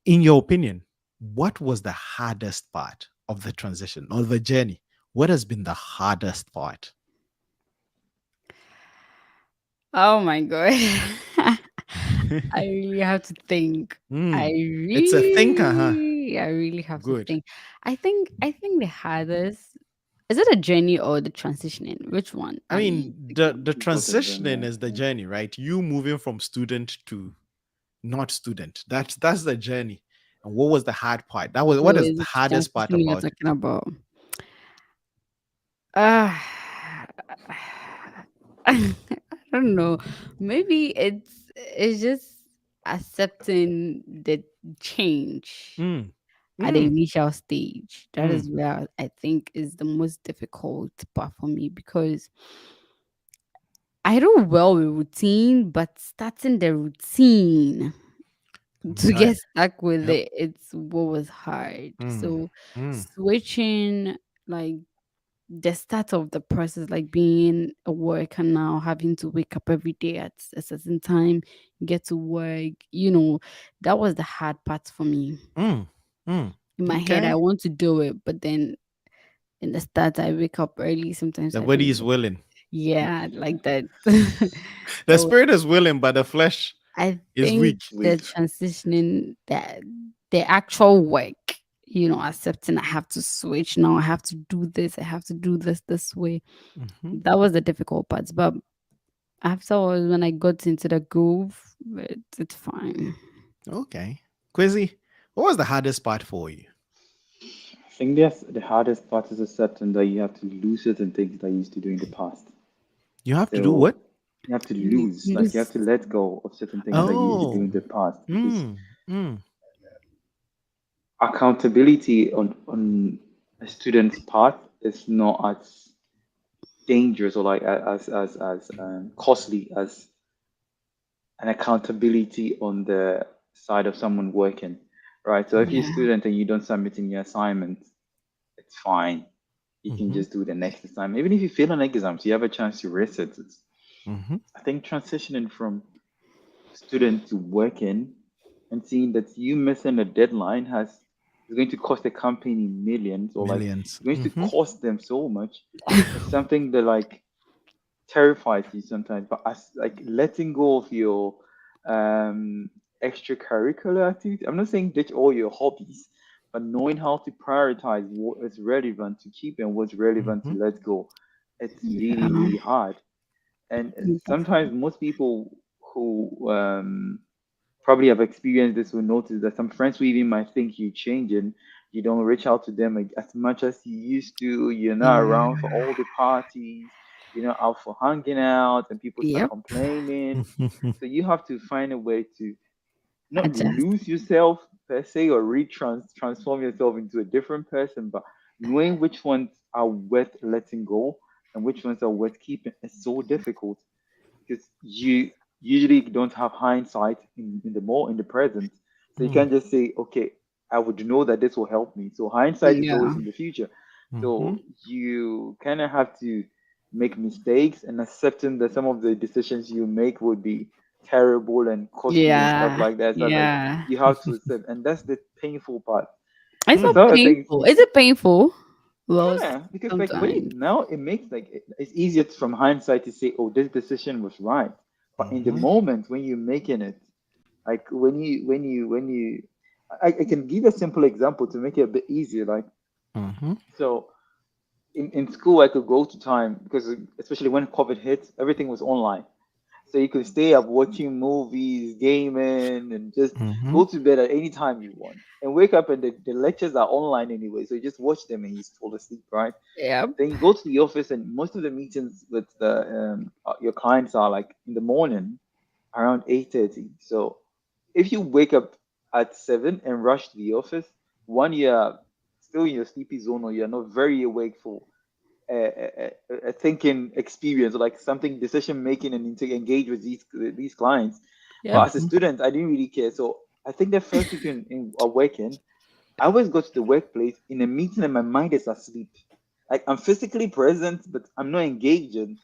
in your opinion, what was the hardest part of the transition or the journey? What has been the hardest part? Oh my god. I really have to think. I Mm, it's a thinker, huh? really have to Good. think. I think the hardest, is it a journey or the transitioning? Which one I are you mean, thinking? the Both of them, transitioning yeah. is the journey, right? You moving from student to not student. That's the journey. And what was the hard part? That was So what is is the it hardest part transition you're about talking it? about? Uh, I don't know. Maybe it's just accepting the change Mm, at the mm, initial stage. That mm, is where I think is the most difficult part for me, because I do well with routine, but starting the routine can be to hard. get stuck with Yep. it, it's what was hard. Mm, So mm, switching, like, the start of the process, like being a worker now, having to wake up every day at a certain time, get to work, that was the hard part for me. mm, mm. In my head, I Okay. want to do it, but then in the start, I wake up early. Sometimes The I body don't. is willing. Yeah, like that. The So spirit is willing, but the flesh I is think weak. the Weak. transitioning, that the actual work, accepting I have to switch now, I have to do this, I have to do this way. Mhm. That was the difficult part. But afterwards, when I got into the groove, it's fine. Okay. Quizzy, what was the hardest part for you? I think that's the hardest part is accepting that you have to lose certain things that you used to do in the past. You have to do what? So you have to lose, like you have Loose. to let go of certain things that you used to do in Oh. the past because Mm. Mm. accountability on a student's part is not as dangerous or like as costly as an accountability on the side of someone working, right? So if you're a Yeah. student and you don't submit in your assignment, it's fine. You can Mhm. just do the next assignment. Even if you fail an exam, so you have a chance to reset it. Mhm. I think transitioning from student to working and seeing that you missing a deadline has is going to cost the company millions or like Millions. it's going to Mhm. cost them so much. It's something that like terrifies you sometimes. But as like letting go of your um extracurricular activity, I'm not saying ditch all your hobbies, but knowing how to prioritize what is relevant to keep and what's relevant to Mhm. let go, it's really, Yeah. really hard. And sometimes most people who probably have experienced this will notice that some friends who even might think you're changing, you don't reach out to them as much as you used to. You're not Yeah. around for all the parties. You're not out for hanging out, and people start Yep. complaining. So you have to find a way to not Adjust. lose yourself per se or transform yourself into a different person, but knowing which ones are worth letting go and which ones are worth keeping is so difficult because you usually don't have hindsight in the more in the present. So you Mm. can't just say, okay, I would know that this will help me. So hindsight is Yeah. always in the future. Mhm. So you kind of have to make mistakes and accepting that some of the decisions you make would be terrible and costly and stuff Yeah. like that. So like Yeah. you have to accept, and that's the painful part. It's Hmm. not Some of the things painful. Is it painful? Well, yeah, because like when sometimes. now it makes like it's easier from hindsight to say, oh, this decision was right. But in the Mhm. moment when you're making it, like when you, I can give a simple example to make it a bit easier. Like Mhm. so, in school I could go to time because especially when COVID hit, everything was online. So you could stay up watching movies, gaming, and just Mhm. go to bed at any time you want. And wake up and the lectures are online anyway. So you just watch them and you fall asleep, right? Yep. Then you go to the office and most of the meetings with your clients are like in the morning around 8:30. So if you wake up at 7 and rush to the office, one you're still in your sleepy zone or you're not very awake for a thinking experience or like something decision making and to engage with these clients. But Yep. as a Mhm. student, I didn't really care. So I think the first week in working, I always go to the workplace in a meeting and my mind is asleep. Like I'm physically present, but I'm not engaging.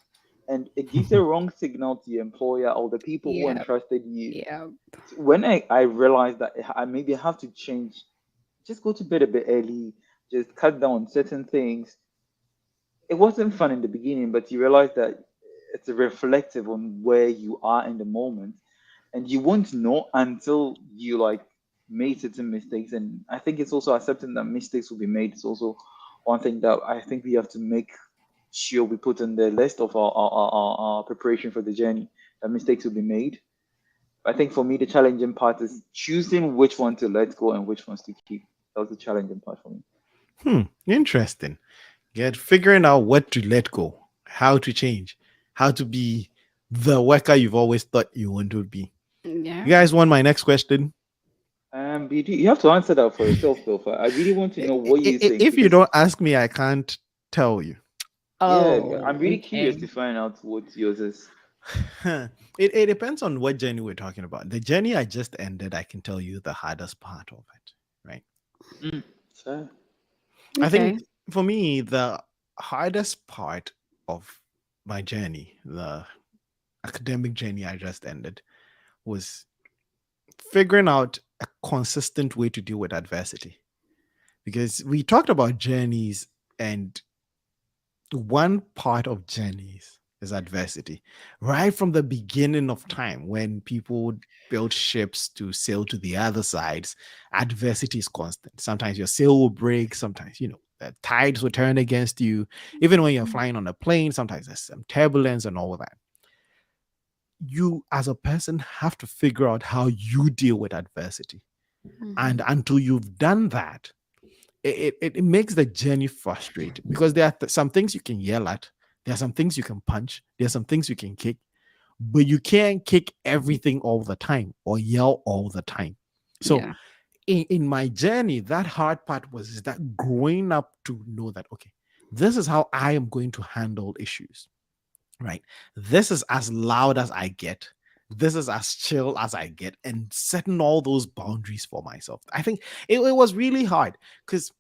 And it gives a wrong signal to your employer or the people who Yep. entrusted you. Yep. When I realized that I maybe have to change, just go to bed a bit early, just cut down certain things. It wasn't fun in the beginning, but you realize that it's a reflective on where you are in the moment, and you won't know until you like made certain mistakes. And I think it's also accepting that mistakes will be made. It's also one thing that I think we have to make sure we put on the list of our preparation for the journey. That mistakes will be made. I think for me, the challenging part is choosing which one to let go and which ones to keep. That was the challenging part for me. Hmm. Interesting. Get figuring out what to let go, how to change, how to be the worker you've always thought you want to be. You Yeah. guys want my next question? BD, you have to answer that for yourself, though. I really want to know what you think If you because, don't ask me, I can't tell you. yeah, I'm Oh, really curious okay. to find out what yours is. It depends on what journey we're talking about. The journey I just ended, I can tell you the hardest part of it, right? Mm, fair. I think Okay. for me, the hardest part of my journey, the academic journey I just ended, was figuring out a consistent way to deal with adversity. Because we talked about journeys, and one part of journeys is adversity. Right from the beginning of time, when people built ships to sail to the other sides, adversity is constant. Sometimes your sail will break, sometimes, the tides will turn against you. Even when you're flying on a plane, sometimes there's some turbulence and all of that. You, as a person, have to figure out how you deal with adversity. And Mhm. until you've done that, it makes the journey frustrating because there are some things you can yell at, there are some things you can punch, there are some things you can kick, but you can't kick everything all the time or yell all the time. So Yeah. in my journey, that hard part was that growing up to know that, okay, this is how I am going to handle issues, right? This is as loud as I get. This is as chill as I get, and setting all those boundaries for myself. I think it was really hard because,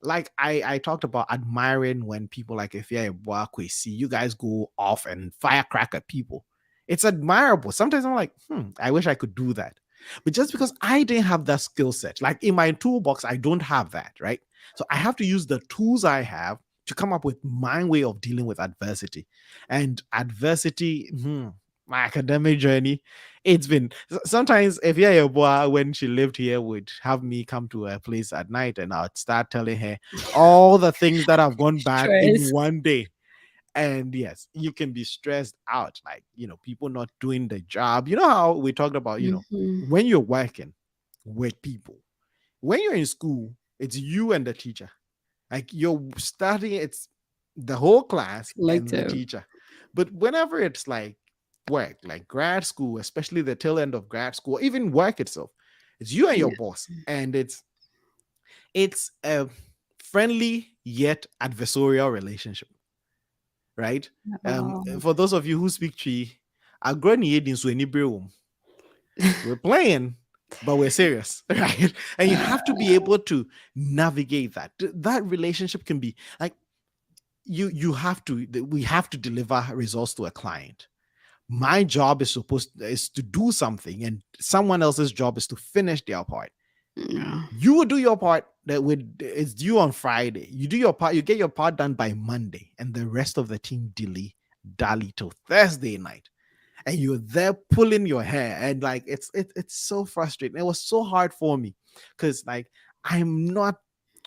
like I talked about admiring when people like if you're a see you guys go off and firecrack at people. It's admirable. Sometimes I'm like, I wish I could do that. But just because I didn't have that skill set, like in my toolbox, I don't have that, right? So I have to use the tools I have to come up with my way of dealing with adversity. And adversity, my academic journey, it's been sometimes if you're a boy when she lived here would have me come to her place at night and I'd start telling her all the things that have gone bad in Stress. one day. And yes, you can be stressed out, like people not doing the job. You know how we talked about, Mhm. when you're working with people, when you're in school, it's you and the teacher. Like you're studying, it's the whole class and the Collective. teacher. But whenever it's like work, like grad school, especially the tail end of grad school, even work itself, it's you and your Yes. boss, and it's a friendly yet adversarial relationship, right? Wow. For those of you who speak Tree, we're playing, but we're serious, right? And you have to be able to navigate that. That relationship can be like you have to we have to deliver results to a client. My job is to do something, and someone else's job is to finish their part. Yeah. You will do your part that would it's due on Friday. You do your part, you get your part done by Monday, and the rest of the team dally till Thursday night. And you're there pulling your hair, and like it's so frustrating. It was so hard for me because like I'm not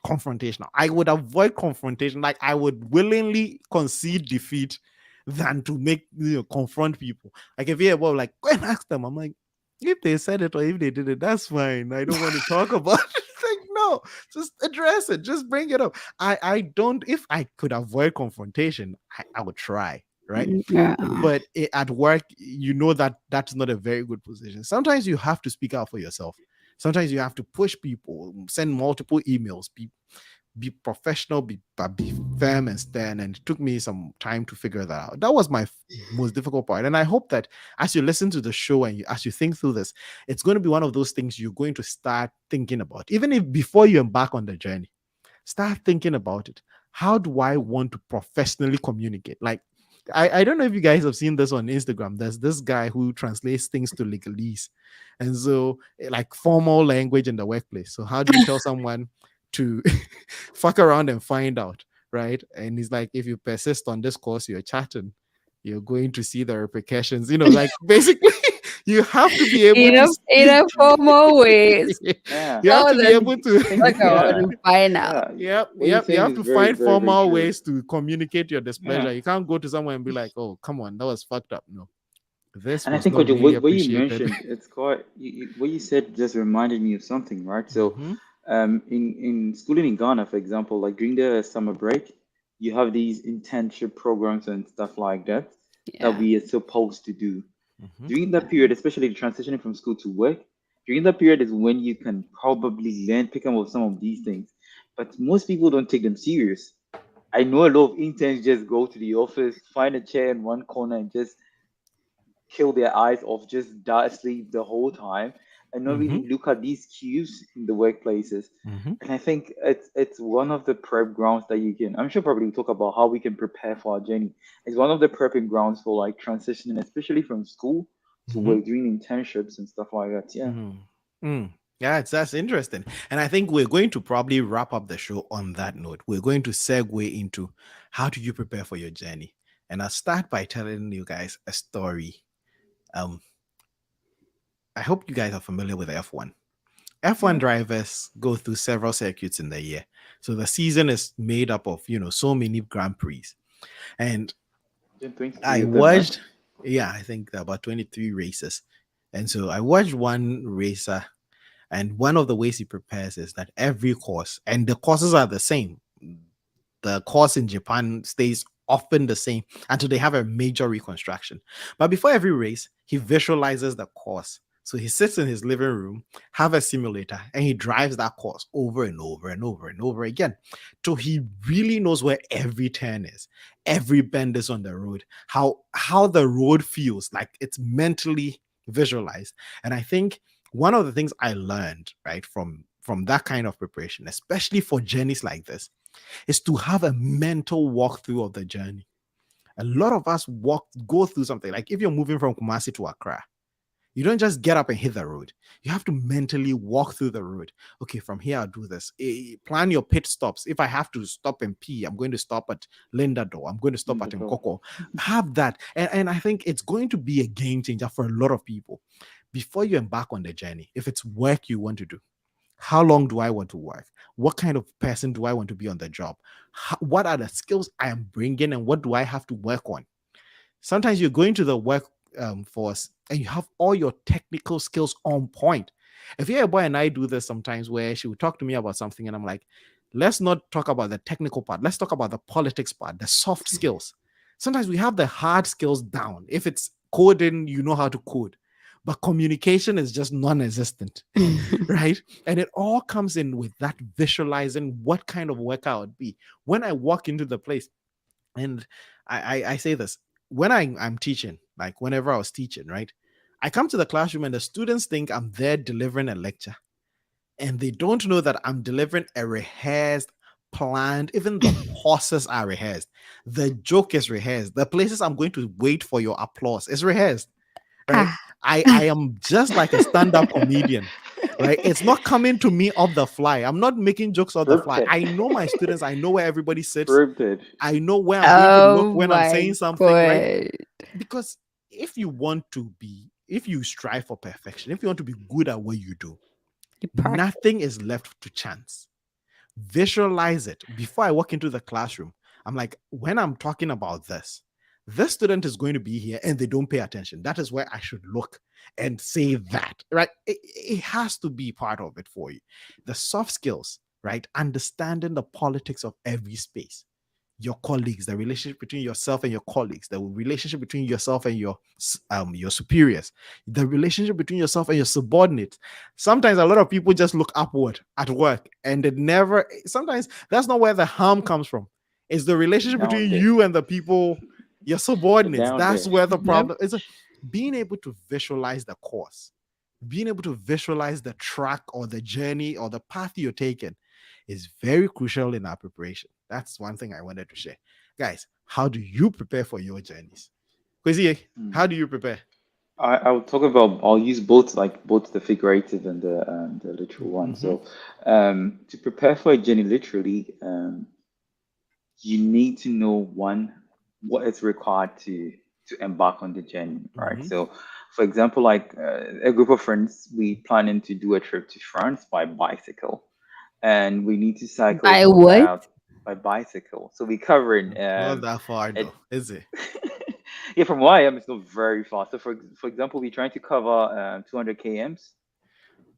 confrontational. I would avoid confrontation. Like I would willingly concede defeat than to make confront people. Like if you ever like go and ask them, I'm like, if they said it or if they did it, that's fine. I don't want to talk about it. Like, no, just address it, just bring it up. I don't, if I could avoid confrontation, I would try, right? Yeah. But at work, that that's not a very good position. Sometimes you have to speak out for yourself. Sometimes you have to push people, send multiple emails, be professional, but be firm and stern. And it took me some time to figure that out. That was my most difficult part. And I hope that as you listen to the show and as you think through this, it's going to be one of those things you're going to start thinking about, even if before you embark on the journey. Start thinking about it. How do I want to professionally communicate? Like, I don't know if you guys have seen this on Instagram. There's this guy who translates things to legalese. And so, like formal language in the workplace. So, how do you tell someone to fuck around and find out? Right. And he's like, if you persist on this course, you're chatting, you're going to see the repercussions. Like basically, you have to be able to In speak. a formal ways. Yeah. You have Oh, to be that's able to I think, like I want yeah, to find out. yeah. Yep, What you're yep. You saying have is to very, find very, very formal true. ways to communicate your Yeah. displeasure. You can't go to someone and be like, "Oh, come on, that was fucked up." No, this And I was think not really what you appreciated. mentioned, it's quite, what you said just reminded me of something, right? So, Hmm. in schooling in Ghana, for example, like during the summer break, you have these internship programs and stuff like that that Yeah. we are supposed to do. Hmm. During that period, especially transitioning from school to work, during that period is when you can probably learn, pick up on some of these things. But most people don't take them serious. I know a lot of interns just go to the office, find a chair in one corner, and just kill their eyes off, just die asleep the whole time, and not Hmm. really look at these cues in the workplaces. Hmm. And I think it's one of the prep grounds that you can. I'm sure probably we'll talk about how we can prepare for our journey. It's one of the prepping grounds for like transitioning, especially from school to Hmm. work, doing internships and stuff like that. Yeah. Mm. Mm. Yeah, that's interesting. And I think we're going to probably wrap up the show on that note. We're going to segue into how do you prepare for your journey? And I'll start by telling you guys a story. Um, I hope you guys are familiar with F1. F1 Yeah. drivers go through several circuits in the year. So the season is made up of, so many Grand Prix. And Then 23 I of them, right? watched, yeah, I think about 23 races. And so I watched one racer, and one of the ways he prepares is that every course, and the courses are the same. The course in Japan stays often the same until they have a major reconstruction. But before every race, he visualizes the course. So he sits in his living room, have a simulator, and he drives that course over and over and over and over again. So he really knows where every turn is, every bend is on the road, how the road feels, like it's mentally visualized. And I think one of the things I learned, right, from that kind of preparation, especially for journeys like this, is to have a mental walkthrough of the journey. A lot of us go through something like if you're moving from Kumasi to Accra, you don't just get up and hit the road. You have to mentally walk through the road. Okay, from here I'll do this. Plan your pit stops. If I have to stop and pee, I'm going to stop at Lindado. I'm going to stop In at the door. Nkoko. Have that, and I think it's going to be a game changer for a lot of people. Before you embark on the journey, if it's work you want to do, how long do I want to work? What kind of person do I want to be on the job? What are the skills I am bringing, and what do I have to work on? Sometimes you're going to the work force and you have all your technical skills on point. If you're a boy and I do this sometimes where she would talk to me about something and I'm like, let's not talk about the technical part. Let's talk about the politics part, the soft skills. Sometimes we have the hard skills down. If it's coding, you know how to code. But communication is just non-existent, right? And it all comes in with that visualizing what kind of work I would be when I walk into the place. And I say this when I'm teaching, like whenever I was teaching, right? I come to the classroom and the students think I'm there delivering a lecture, and they don't know that I'm delivering a rehearsed, planned, even the pauses are rehearsed, the joke is rehearsed, the places I'm going to wait for your applause is rehearsed, right? Ah. I am just like a stand-up comedian, right? It's not coming to me off the fly. I'm not making jokes off the fly. Scripted. I know my students, I know where everybody sits, Scripted. I know where I'm going to look Oh when I'm my saying something, right? god. Because if you strive for perfection, if you want to be good at what you do, You practice. nothing is left to chance. Visualize it. Before I walk into the classroom, I'm like, when I'm talking about this student is going to be here and they don't pay attention. That is where I should look and say that, right? It has to be part of it for you. The soft skills, right? Understanding the politics of every space, your colleagues, the relationship between yourself and your colleagues, the relationship between yourself and your superiors, the relationship between yourself and your subordinates. Sometimes a lot of people just look upward at work, and it never. Sometimes that's not where the harm comes from. It's the relationship Down between there. you and the people, your The subordinates. down That's there. where the Yep. problem is. Being able to visualize the course, being able to visualize the track or the journey or the path you're taking is very crucial in our preparation. That's one thing I wanted to share. Guys, how do you prepare for your journeys? Kwesi, how do you prepare? I'll talk about. I'll use both, like both the figurative and the literal one. Mm-hmm, So, to prepare for a journey, literally, you need to know one what is required to embark on the journey, right? mm-hmm, So, for example, like a group of friends, we planning to do a trip to France by bicycle, and we need to cycle By for what? about by bicycle. So we covering not that far it. though, is it? Yeah, from where I am, it's not very far. So for example, we're trying to cover 200 kms,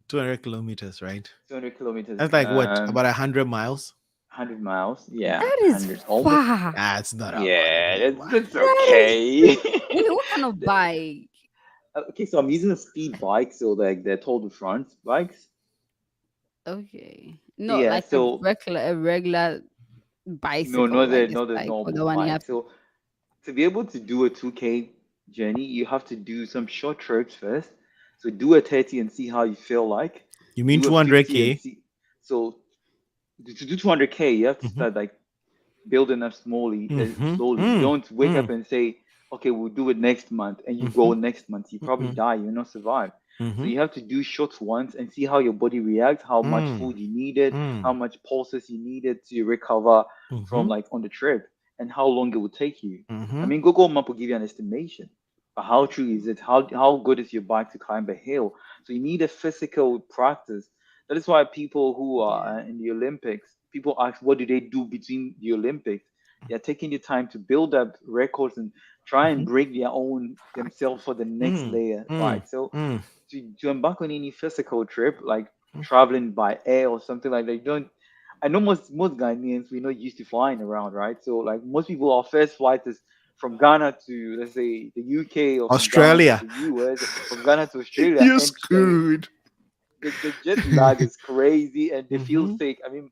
200 kilometers, right? 200 kilometers, That's like what, about 100 miles? 100 miles. Yeah, That is 100 almost. far. Ah, it's not about Yeah, 100 that's miles. That is. okay. Wait, what kind of bike? Okay, so I'm using a speed bike, so like the Tour de France bikes. Okay. No, Yeah, like a so regular no, bicycle, like this not the bike, or the normal one you bike. have. So to be able to do a 2K journey, you have to do some short trips first. So do a 30 and see how you feel like. You mean Do a 50 and 200K? see. So to do 200K, you have to Mm-hmm, start like building up mm-hmm, slowly. mm, Don't wake up mm, and say, okay, we'll do it next month, and you mm-hmm, go next month. You probably mm-mm, die. You'll not survive. So mm-hmm, you have to do short ones and see how your body reacts, how much mm, food you needed, how mm, much pulses you needed to recover mm-hmm, from like on the trip. and how long it will take you. I Mm-hmm. mean, Google Map will give you an estimation. But how true is it? How good is your bike to climb a hill? So you need a physical practice. That is why people who Yeah. are in the Olympics, people ask, what do they do between the Olympics? They're taking the time to build up records and try and Mm-hmm. break their own Fact. themselves for the next Mm, layer, mm, right? So mm, to embark on any physical trip, like mm. traveling by air or something like that, you don't. I know most Ghanaians we're not used to flying around, right? So like most people, our first flight is from Ghana to, let's say, the UK, or from Ghana to Australia. the US, from Ghana to Australia, You're and screwed. the jet lag is crazy and they feel Mm-hmm. sick. I mean,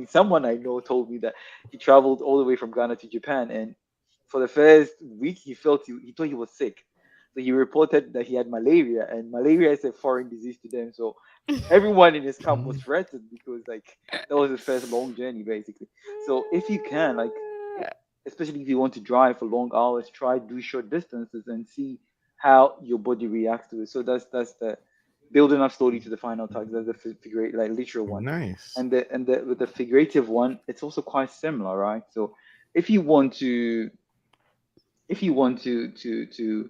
someone I know told me that he traveled all the way from Ghana to Japan, and for the first week he thought he was sick. So he reported that he had malaria, and malaria is a foreign disease to them. So everyone in his camp was threatened because like that was his first long journey basically. So if you can, like, especially if you want to drive for long hours, try do short distances and see how your body reacts to it. So that's the building up slowly to the final task. That's the figure, like literal one, Nice. and with the figurative one, it's also quite similar, right? So if you want to if you want to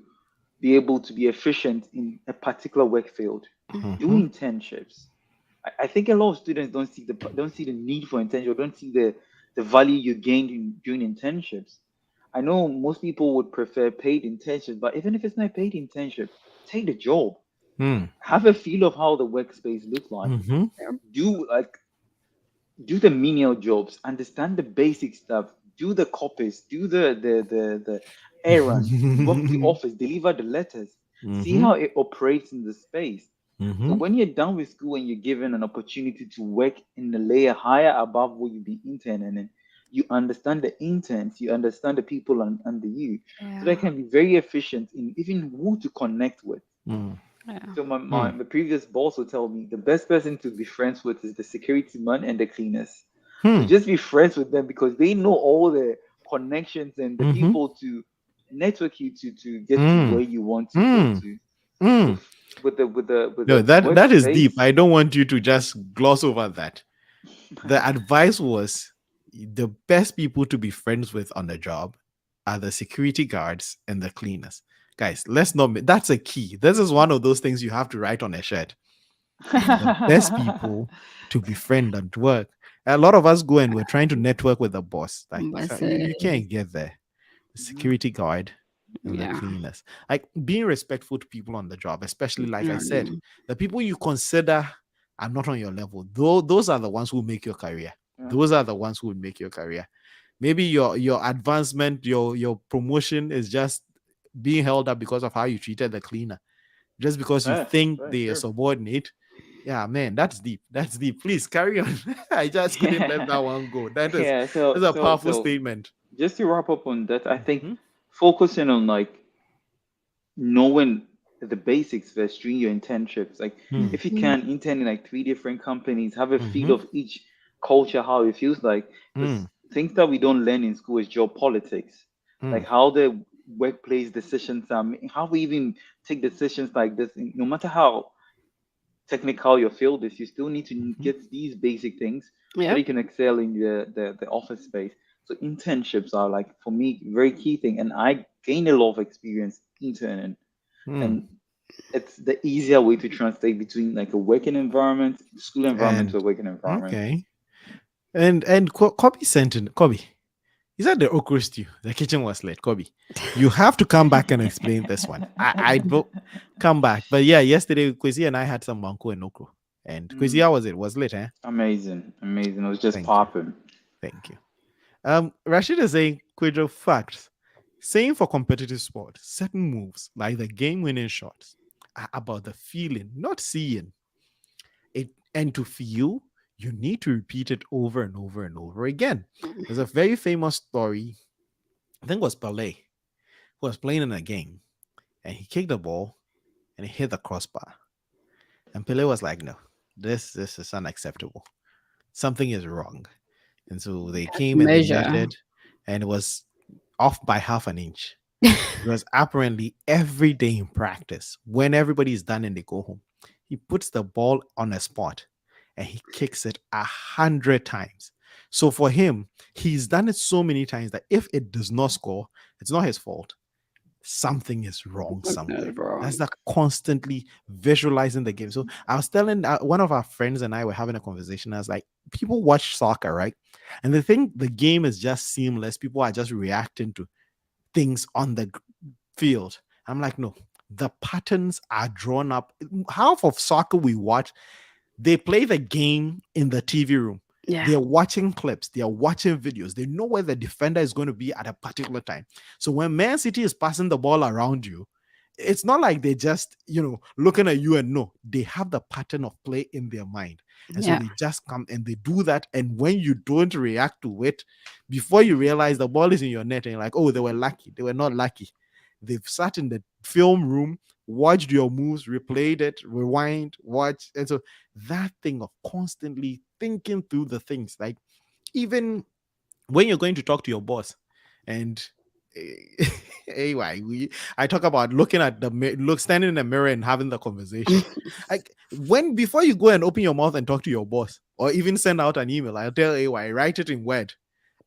be able to be efficient in a particular work field, do Mm-hmm. internships. I think a lot of students don't see the need for internship, don't see the value you gained during internships. I know most people would prefer paid internships, but even if it's not a paid internship, take the job. Mm. Have a feel of how the workspace looks like. Mm-hmm. Do like do the menial jobs, understand the basic stuff, do the copies, do the errands, walk to office, deliver the letters, see Mm-hmm. how it operates in the space. So Mm-hmm. when you're done with school and you're given an opportunity to work in the layer higher above what you've been interning in, you understand the interns, you understand the people under you. So that Yeah. can be very efficient in even who to connect with. Mm. Yeah. So Mm. my previous boss would tell me the best person to be friends with is the security man and the cleaners. So Hmm. just be friends with them because they know all the connections and the Mm-hmm. people to network you to get to where Mm. you want to go Mm. to. So Mm. with No, the that is deep. workspace, I don't want you to just gloss over that. The advice was the best people to be friends with on the job are the security guards and the cleaners. Guys, let's not, that's a key. This is one of those things you have to write on a shirt. The best people to befriend and work. A lot of us go and we're trying to network with the boss. Like, But so you can't get there. The security guard and the yeah. cleaners. Like being respectful to people on the job, especially like I said, Mm. the people you consider are not on your level. Though those are the ones who make your career. Yeah. Those are the ones who will make your career. Maybe your advancement, your promotion is just being held up because of how you treated the cleaner. Just because you Yeah, think very they are true. subordinate. Yeah, man, that's deep. That's deep. Please carry on. I just couldn't let that Yeah, one go. That is yeah. that's a powerful statement. Just to wrap up on that, I think Mhm. focusing on like knowing the basics first during your internships. Like Hmm. if you Mhm. can intern in like three different companies, have a feel Mhm. of each culture, how it feels like. Because Mm, things that we don't learn in school is job politics, like mm, how the workplace decisions are, how we even take decisions like this. No matter how technical your field is, you still need to mhm. get these basic things so that Yep. you can excel in the office space. So internships are like for me very key thing, and I gained a lot of experience interning, Mm. and it's the easier way to translate between like a working environment, school environment to And a working environment. okay. And Kobe sent in Kobe. Is that the okra stew? The kitchen was late. Kobe, you have to come back and explain this one. I will come back. But yeah, yesterday Kwesi and I had some manko and okra. And Kwesi, Mm, how was it? Was late, eh? amazing, amazing. It was just Thank you. popping. Thank you. Rashid is saying Quidro facts. Saying for competitive sport, certain moves like the game-winning shots are about the feeling, not seeing. It and to feel, you need to repeat it over and over and over again. There's a very famous story. I think it was Pelé who was playing in a game and he kicked the ball and he hit the crossbar. And Pelé was like, "No, this is unacceptable. Something is wrong." And so they came and they Measure. measured, and it was off by half an inch. Because apparently every day in practice, when everybody is done and they go home, he puts the ball on a spot and he kicks it 100 times. So for him, he's done it so many times that if it does not score, it's not his fault. Something is wrong Something somewhere. is wrong. That's that constantly visualizing the game. So I was telling one of our friends and I were having a conversation. I was like, people watch soccer, right? And they think the game is just seamless. People are just reacting to things on the field. I'm like, no, the patterns are drawn up. Half of soccer we watch, they play the game in the TV room. Yeah. They're watching clips, they're watching videos. They know where the defender is going to be at a particular time. So when Man City is passing the ball around you, it's not like they just, looking at you and no, they have the pattern of play in their mind. And so Yeah. they just come and they do that. And when you don't react to it, before you realize the ball is in your net and you're like, oh, they were lucky. They were not lucky. They've sat in the film room, watched your moves, replayed it, rewind, watch. And so that thing of constantly thinking through the things, like even when you're going to talk to your boss and anyway, I talk about looking at look standing in the mirror and having the conversation. Like when before you go and open your mouth and talk to your boss or even send out an email, I'll tell AY, write it in Word,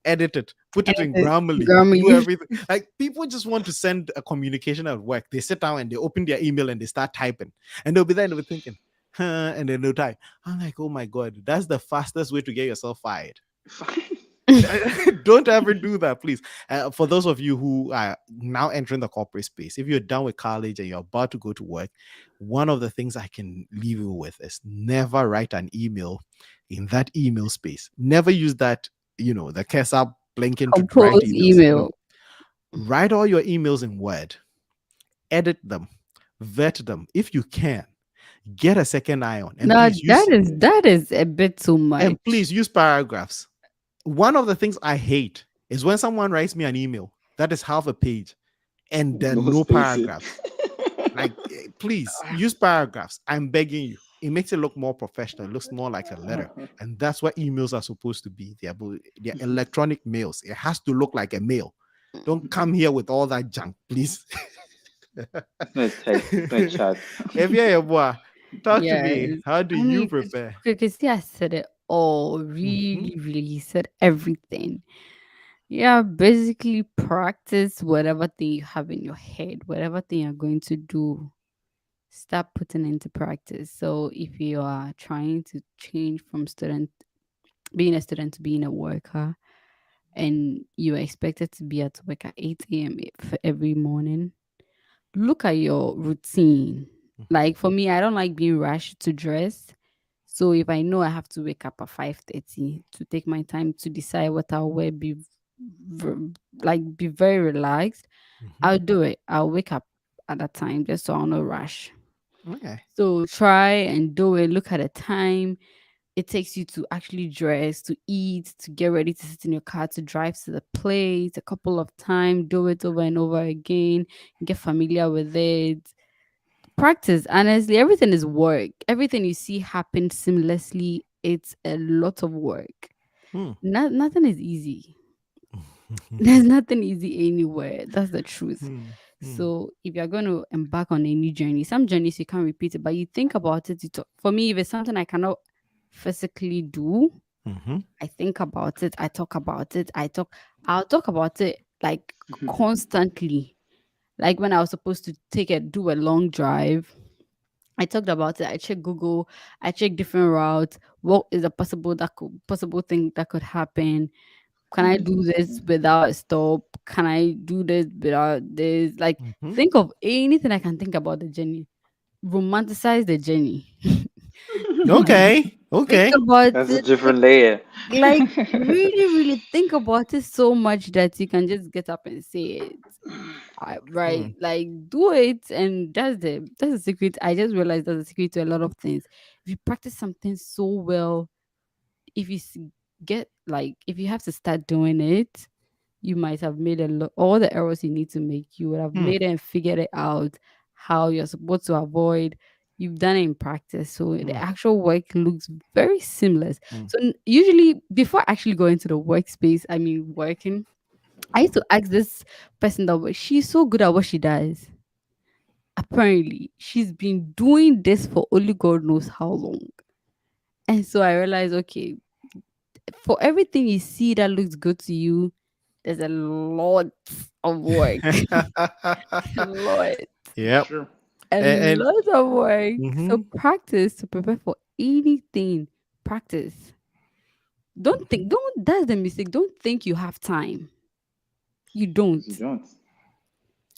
edit it, put it in Grammarly, do Grammy. everything. Like people just want to send a communication at work. They sit down and they open their email and they start typing, and they'll be there and they'll be thinking, huh, and then they'll type. I'm like, oh my god, that's the fastest way to get yourself fired. Don't ever do that, please. For those of you who are now entering the corporate space, if you're done with college and you're about to go to work, one of the things I can leave you with is never write an email in that email space. Never use that, the cursor blinking to write Compose emails. No, email. write all your emails in Word, edit them, vet them if you can. Get a second eye on, and Now please use that is a bit too much. paragraphs. One of the things I hate is when someone writes me an email that is half a page and then No no spacing. paragraphs. Like, please use paragraphs. I'm begging you. It makes it look more professional. It looks more like a letter. And that's what emails are supposed to be. They're electronic mails. It has to look like a mail. Don't come here with all that junk, please. It's not text, it's not chat. If you're boy, talk to me. Yes. How do I you mean, prepare? because I said it all. Mhm, Really, really said everything. Yeah, basically practice whatever thing you have in your head, whatever thing you're going to do. Start putting into practice. So if you are trying to change from being a student to being a worker, and you are expected to be at work at 8 a.m. for every morning, look at your routine. mhm, Like for me, I don't like being rushed to dress. So if I know I have to wake up at 5:30 to take my time to decide what I'll wear, be very relaxed, mhm. I'll do it. I'll wake up at that time just so I'll not rush. Okay. So try and do it. Look at the time it takes you to actually dress, to eat, to get ready to sit in your car, to drive to the place a couple of times, do it over and over again, get familiar with it. Practice. Honestly, everything is work. Everything you see happen seamlessly. It's a lot of work. Hmm. Nothing is easy. There's nothing easy anywhere. That's the truth. Hmm, hmm, So if you're going to embark on a new journey, some journeys you can't repeat it, but you think about it. For me, if it's something I cannot physically do, mhm, I think about it. I talk about it. I'll talk about it like constantly. Like when I was supposed to do a long drive, I talked about it. I checked Google. I checked different routes. What is a possible thing that could happen? Can I do this without a stop? Can I do this without this? Like, mhm. think of anything I can think about the journey. Romanticize the journey. Okay. Think Okay. about That's a it. different layer. Like, really, really think about it so much that you can just get up and say it. Hmm, Right, like do it, and that's the secret. I just realized that's the secret to a lot of things. If you practice something so well, if you if you have to start doing it, you might have made a lot all the errors you need to make. You would have hmm, made it and figured it out how you're supposed to avoid. You've done it in practice, so the hmm, actual work looks very seamless. hmm. So usually, before actually going to the workspace, I mean working, I used to ask this person she's so good at what she does. Apparently, she's been doing this for only God knows how long. And so I realized, okay, for everything you see that looks good to you, there's a lot of work. A lot. It's Yep. true. A And lot of work. So mhm, practice to prepare for anything. Practice. Don't mhm. think, don't, that's the mistake. Don't think you have time. You Because you don't. don't.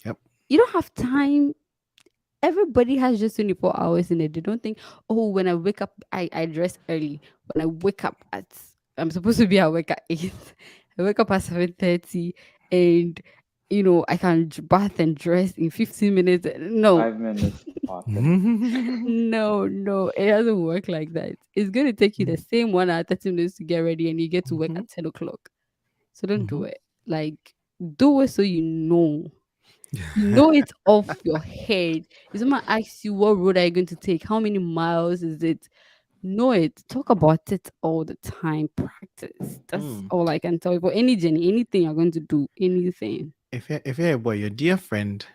Yep. You don't have time. Everybody has just 24 hours in a day. Don't think, oh, when I wake up, I dress early. When I wake up at, I'm supposed to be at work at 8. I wake up at 7:30 and, I can bath and dress in 15 minutes. No, 5 minutes parted. Mhm. no, no. It doesn't work like that. It's going to take you the same 1 hour, 30 minutes to get ready and you get to work Mhm. at 10 o'clock. So don't do Mhm. it. Like, do it so you know. You know it's off your head. If someone asks you what road are you going to take, how many miles is it? Know it. Talk about it all the time. Practice. That's Mm. all I can tell you. For any journey, anything you're going to do, anything. If you're a boy, your dear friend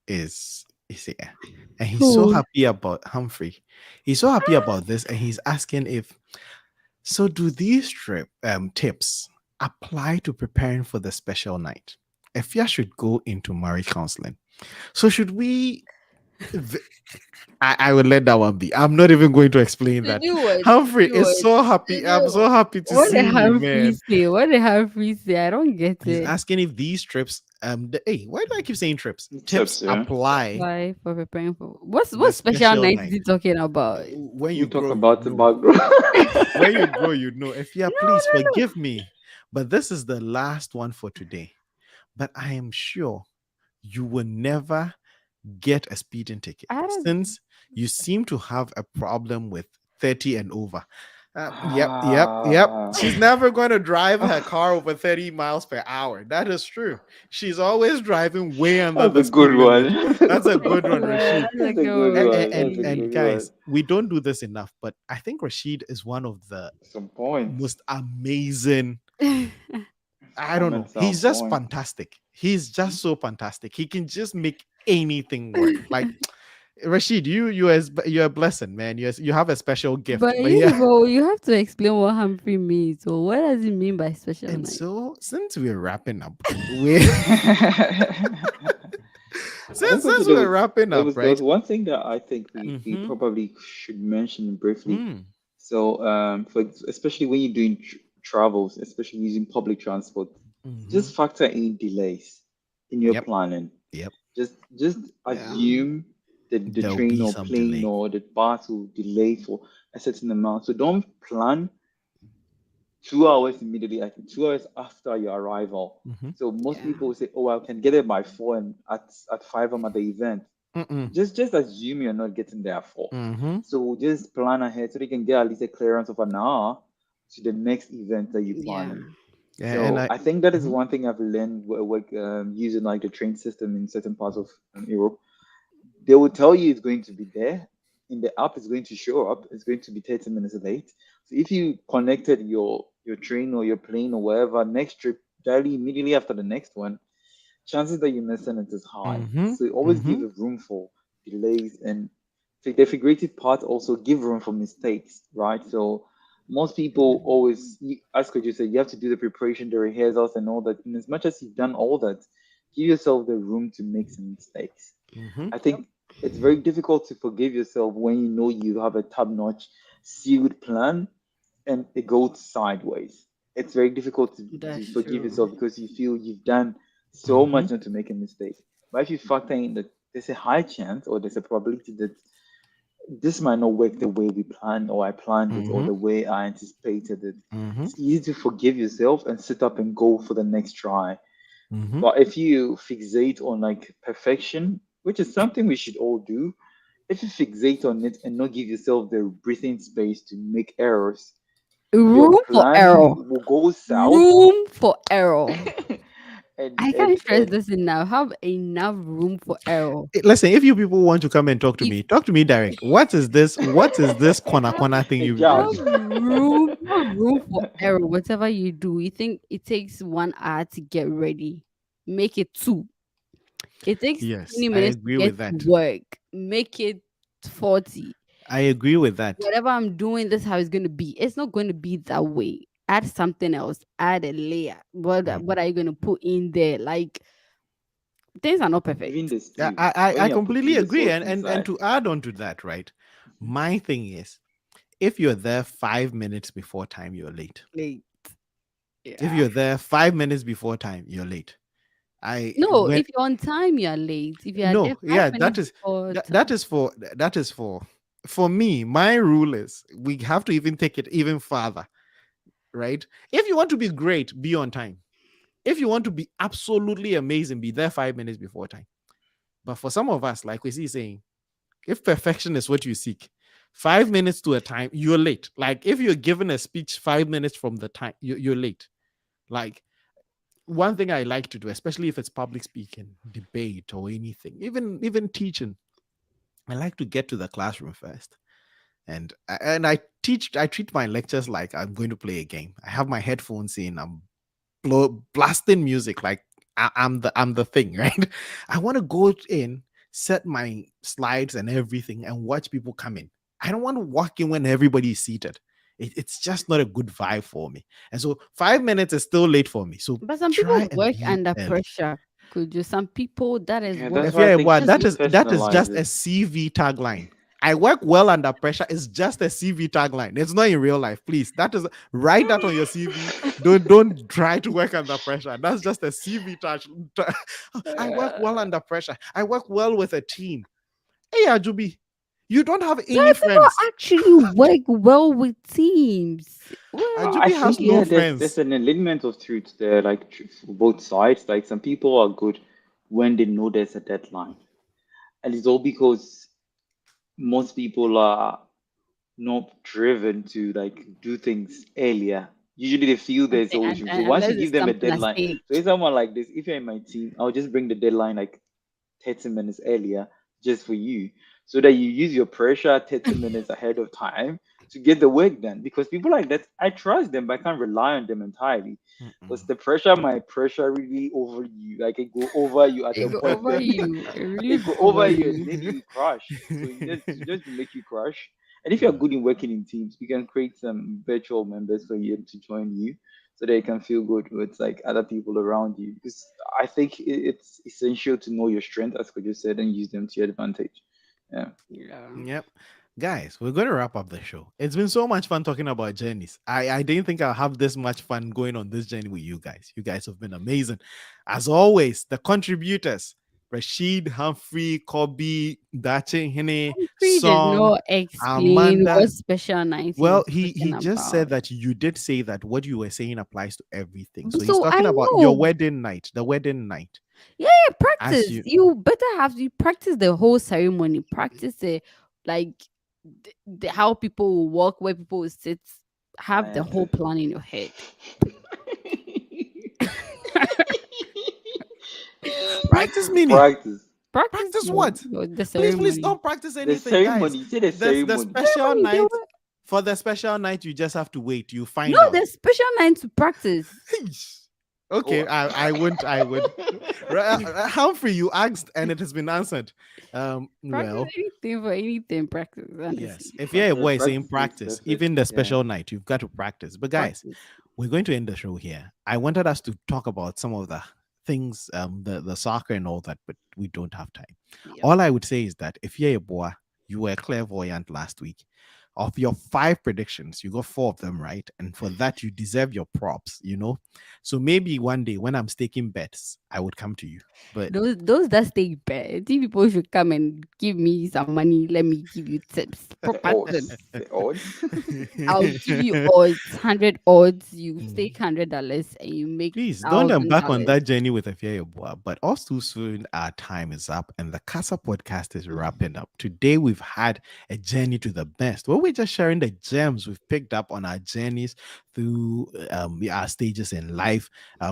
is here, and he's so Who? happy about Humphrey. He's so happy about this, and he's asking if so. Do these tips apply to preparing for the special night? Efia should go into marriage counseling. So should we? v- I will let that one be. I'm not even going to explain To that. do what? To Humphrey do is what? so To happy. I'm do so happy to what did see you, Humphrey man. say? What did Humphrey say? I don't get He's it. asking if these trips, hey, why do I keep saying trips? Tips Tips, yeah. apply Why for preparing for what's the what special special night is night. he talking about? When We you talk grow, you about the know. background. When you grow, you know. If yeah, No, please no, no. forgive me. But this is the last one for today. But I am sure you will never get a speeding ticket I don't. since you seem to have a problem with 30 and over. Yep. Ah. She's never going to drive her car over 30 miles per hour. That is true. She's always driving way under That's the a speed good limit. one. That's a That's a good one, good one. Rashid. That's a That's a good good one, And, one. That's and, a Rashid. and good one. guys, we don't do this enough, but I think Rashid is one of the Some points. most amazing. I don't know. Comments on He's just point. fantastic. He's just so fantastic. He can just make anything work. Like Rashid, you're a blessing, man. You have a special gift. But But yeah. you have to explain what Humphrey means. So what does it mean by special And night? so since we're wrapping up, we I think also since we're wrapping up, there was right? one thing that I think we Mm-hmm. probably should mention briefly. Mm, So for especially when you're doing travels, especially using public transport, mm-hmm. just factor in delays in your Yep. planning. Yep. Just Yeah. assume the There'll train be or some plane delay. or the bus will delay for a certain amount. So don't plan 2 hours immediately, like 2 hours after your arrival. Mm-hmm. So most Yeah. people say, "Oh, I can get there by 4 and at 5 I'm at the event." Mm-mm. Just assume you're not getting there at 4. Mm-hmm. So just plan ahead so you can get at least a clearance of an hour to the next event that you're Yeah. planning. And So I I think that is mhm. one thing I've learned using like the train system in certain parts of Europe. They will tell you it's going to be there. In the app, it's going to show up. It's going to be 30 minutes late. So if you connected your train or your plane or whatever next trip directly immediately after the next one, chances that you're missing it is high. Mm-hmm. So always Mm-hmm. give a room for delays and the figurative part also give room for mistakes, right? So most people always, as could you say, you have to do the preparation, the rehearsals, and all that. And as much as you've done all that, give yourself the room to make some mistakes. Mm-hmm. I think it's very difficult to forgive yourself when you know you have a top-notch, sealed plan and it goes sideways. It's very difficult to That's forgive true. yourself because you feel you've done so Mm-hmm. much not to make a mistake. But if you factor in that there's a high chance or there's a probability that this might not work the way we planned or I planned it or Mm-hmm. the way I anticipated it, Mm-hmm. it's easy to forgive yourself and sit up and go for the next try. Mm-hmm. But if you fixate on like perfection, which is something we should all do, if you fixate on it and not give yourself the breathing space to make errors, your Room for planning error. will go south. Room for error. and I and can't stress and this enough. Have enough room for error. Listen, if you people want to come and If talk to me direct. What is this? What is this corner thing you people are judge. doing? have room for error. Whatever you do, you think it takes 1 hour to get ready, make it two. It takes Yes, 20 I minutes to agree get with to that. work, make it 40. I agree with that. Whatever I'm doing, this is how it's going to be. It's not going to be that way. add something else, add a layer. What are you going to put in there? Like, things are not Even perfect. the Yeah, stew, I when you're completely putting the agree. sauce And inside. to add on to that, right? Mhm. My thing is, if you're there 5 minutes before time, you're late. Like, If yeah. you're there 5 minutes before time, you're late. I No, when if you're on time, you're late. If you are there No, five yeah, minutes before that time, is for me. My rule is we have to even take it even further, right? If you want to be great, be on time. If you want to be absolutely amazing, be there 5 minutes before time. But for some of us, like we see saying, if perfection is what you seek, 5 minutes to a time, you're late. Like if you're given a speech 5 minutes from the time, you're late. Like one thing I like to do, especially if it's public speaking, debate, or anything, even teaching, I like to get to the classroom first. And I treat my lectures like I'm going to play a game. I have my headphones in, I'm blasting music like I'm the thing, right? I want to go in, set my slides and everything, and watch people come in. I don't want to walk in when everybody's seated. It's just not a good vibe for me. And so 5 minutes is still late for me. So but some try people and work be under early. pressure. Could you? Some people that is Yeah, what that's If why I yeah, think well, you just should that is personalize just a it. CV tagline. I work well under pressure is just a CV tagline. It's not in real life. Please, that is write that on your CV. Don't try to work under pressure. That's just a CV tag. I work well under pressure. I work well with a team. Hey, Ajubi, you don't have any some people friends. actually work well with teams. Well, I Ajubi has think no yeah, there's friends. an element of truth there, like for both sides. Like some people are good when they know there's a deadline, and it's all because most people are not driven to like do things earlier. Usually they feel there's something, always room. So once you unless give it's them a something at deadline, stake. so if someone like this, if you're in my team, I'll just bring the deadline like 30 minutes earlier just for you so that you use your pressure 30 minutes ahead of time to get the work done because people like that I trust them but I can't rely on them entirely because Mm-mm. the pressure might pressure really over you like it go over you at It a go point over that you. It really it go go over over you and you. maybe you crash so just to make you crash and if you're good in working in teams we can create some virtual members for you to join you so they can feel good with like other people around you. Because I think it's essential to know your strength, as you said, and use them to your advantage. Yeah. Yeah. Yep. Guys, we're going to wrap up the show. It's been so much fun talking about journeys. I didn't think I'll have this much fun going on this journey with you guys. You guys have been amazing. As always, the contributors Rashid, Humphrey, Kobe, Dache, Hene, Free does Song, not explain what Amanda. special night he Well, was he talking just said about. that you did say that what you were saying applies to everything. So he's So talking I about your know. wedding night, the wedding night. Yeah, yeah, As practice. you You better have you practice the whole ceremony. Practice it like how people will walk, where people will sit. Have the whole Scientific. plan in your head. practice Practice. meaning. Practice. Practice Practice what? the Please ceremony. don't practice The anything, guys. ceremony. You say the There's the ceremony. special Ceremony, they night. were For the special night, you just have to wait. You no, find out. the special night to practice. Okay, Oh. I would. Humphrey, you asked and it has been answered. Practice Well, anything for anything. Practice, honestly. yes. If you're a Practice. boy saying Practice makes practice, perfect. even the Yeah. special night, you've got to practice. But guys, Practice. we're going to end the show here. I wanted us to talk about some of the things, the soccer and all that, but we don't have time. Yep. All I would say is that if you're a boy, you were clairvoyant last week. Of your 5 predictions, you got 4 of them right, and for that you deserve your props. So maybe one day when I'm staking bets, I would come to you. But Those that stay bad, you people should come and give me some money. Let me give you tips. The Proper odds. tips. The odds. I'll give you odds, 100 odds. You Mm. stake $100 and you make Please don't thousand embark on dollars. that journey with a fear boy. But all too soon, our time is up and the Casa podcast is wrapping up. Today, we've had a journey to the best where we're just sharing the gems we've picked up on our journeys through our stages in life.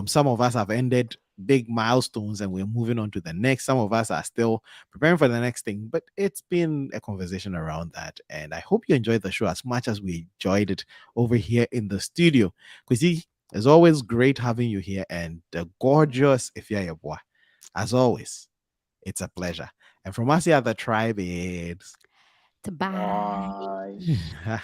Some of us have ended big milestones and we're moving on to the next. Some of us are still preparing for the next thing, but it's been a conversation around that. And I hope you enjoyed the show as much as we enjoyed it over here in the studio. Because it's always great having you here and the gorgeous Ifya boy. As always, it's a pleasure. And from us here at the tribe, it's To buy. Bye.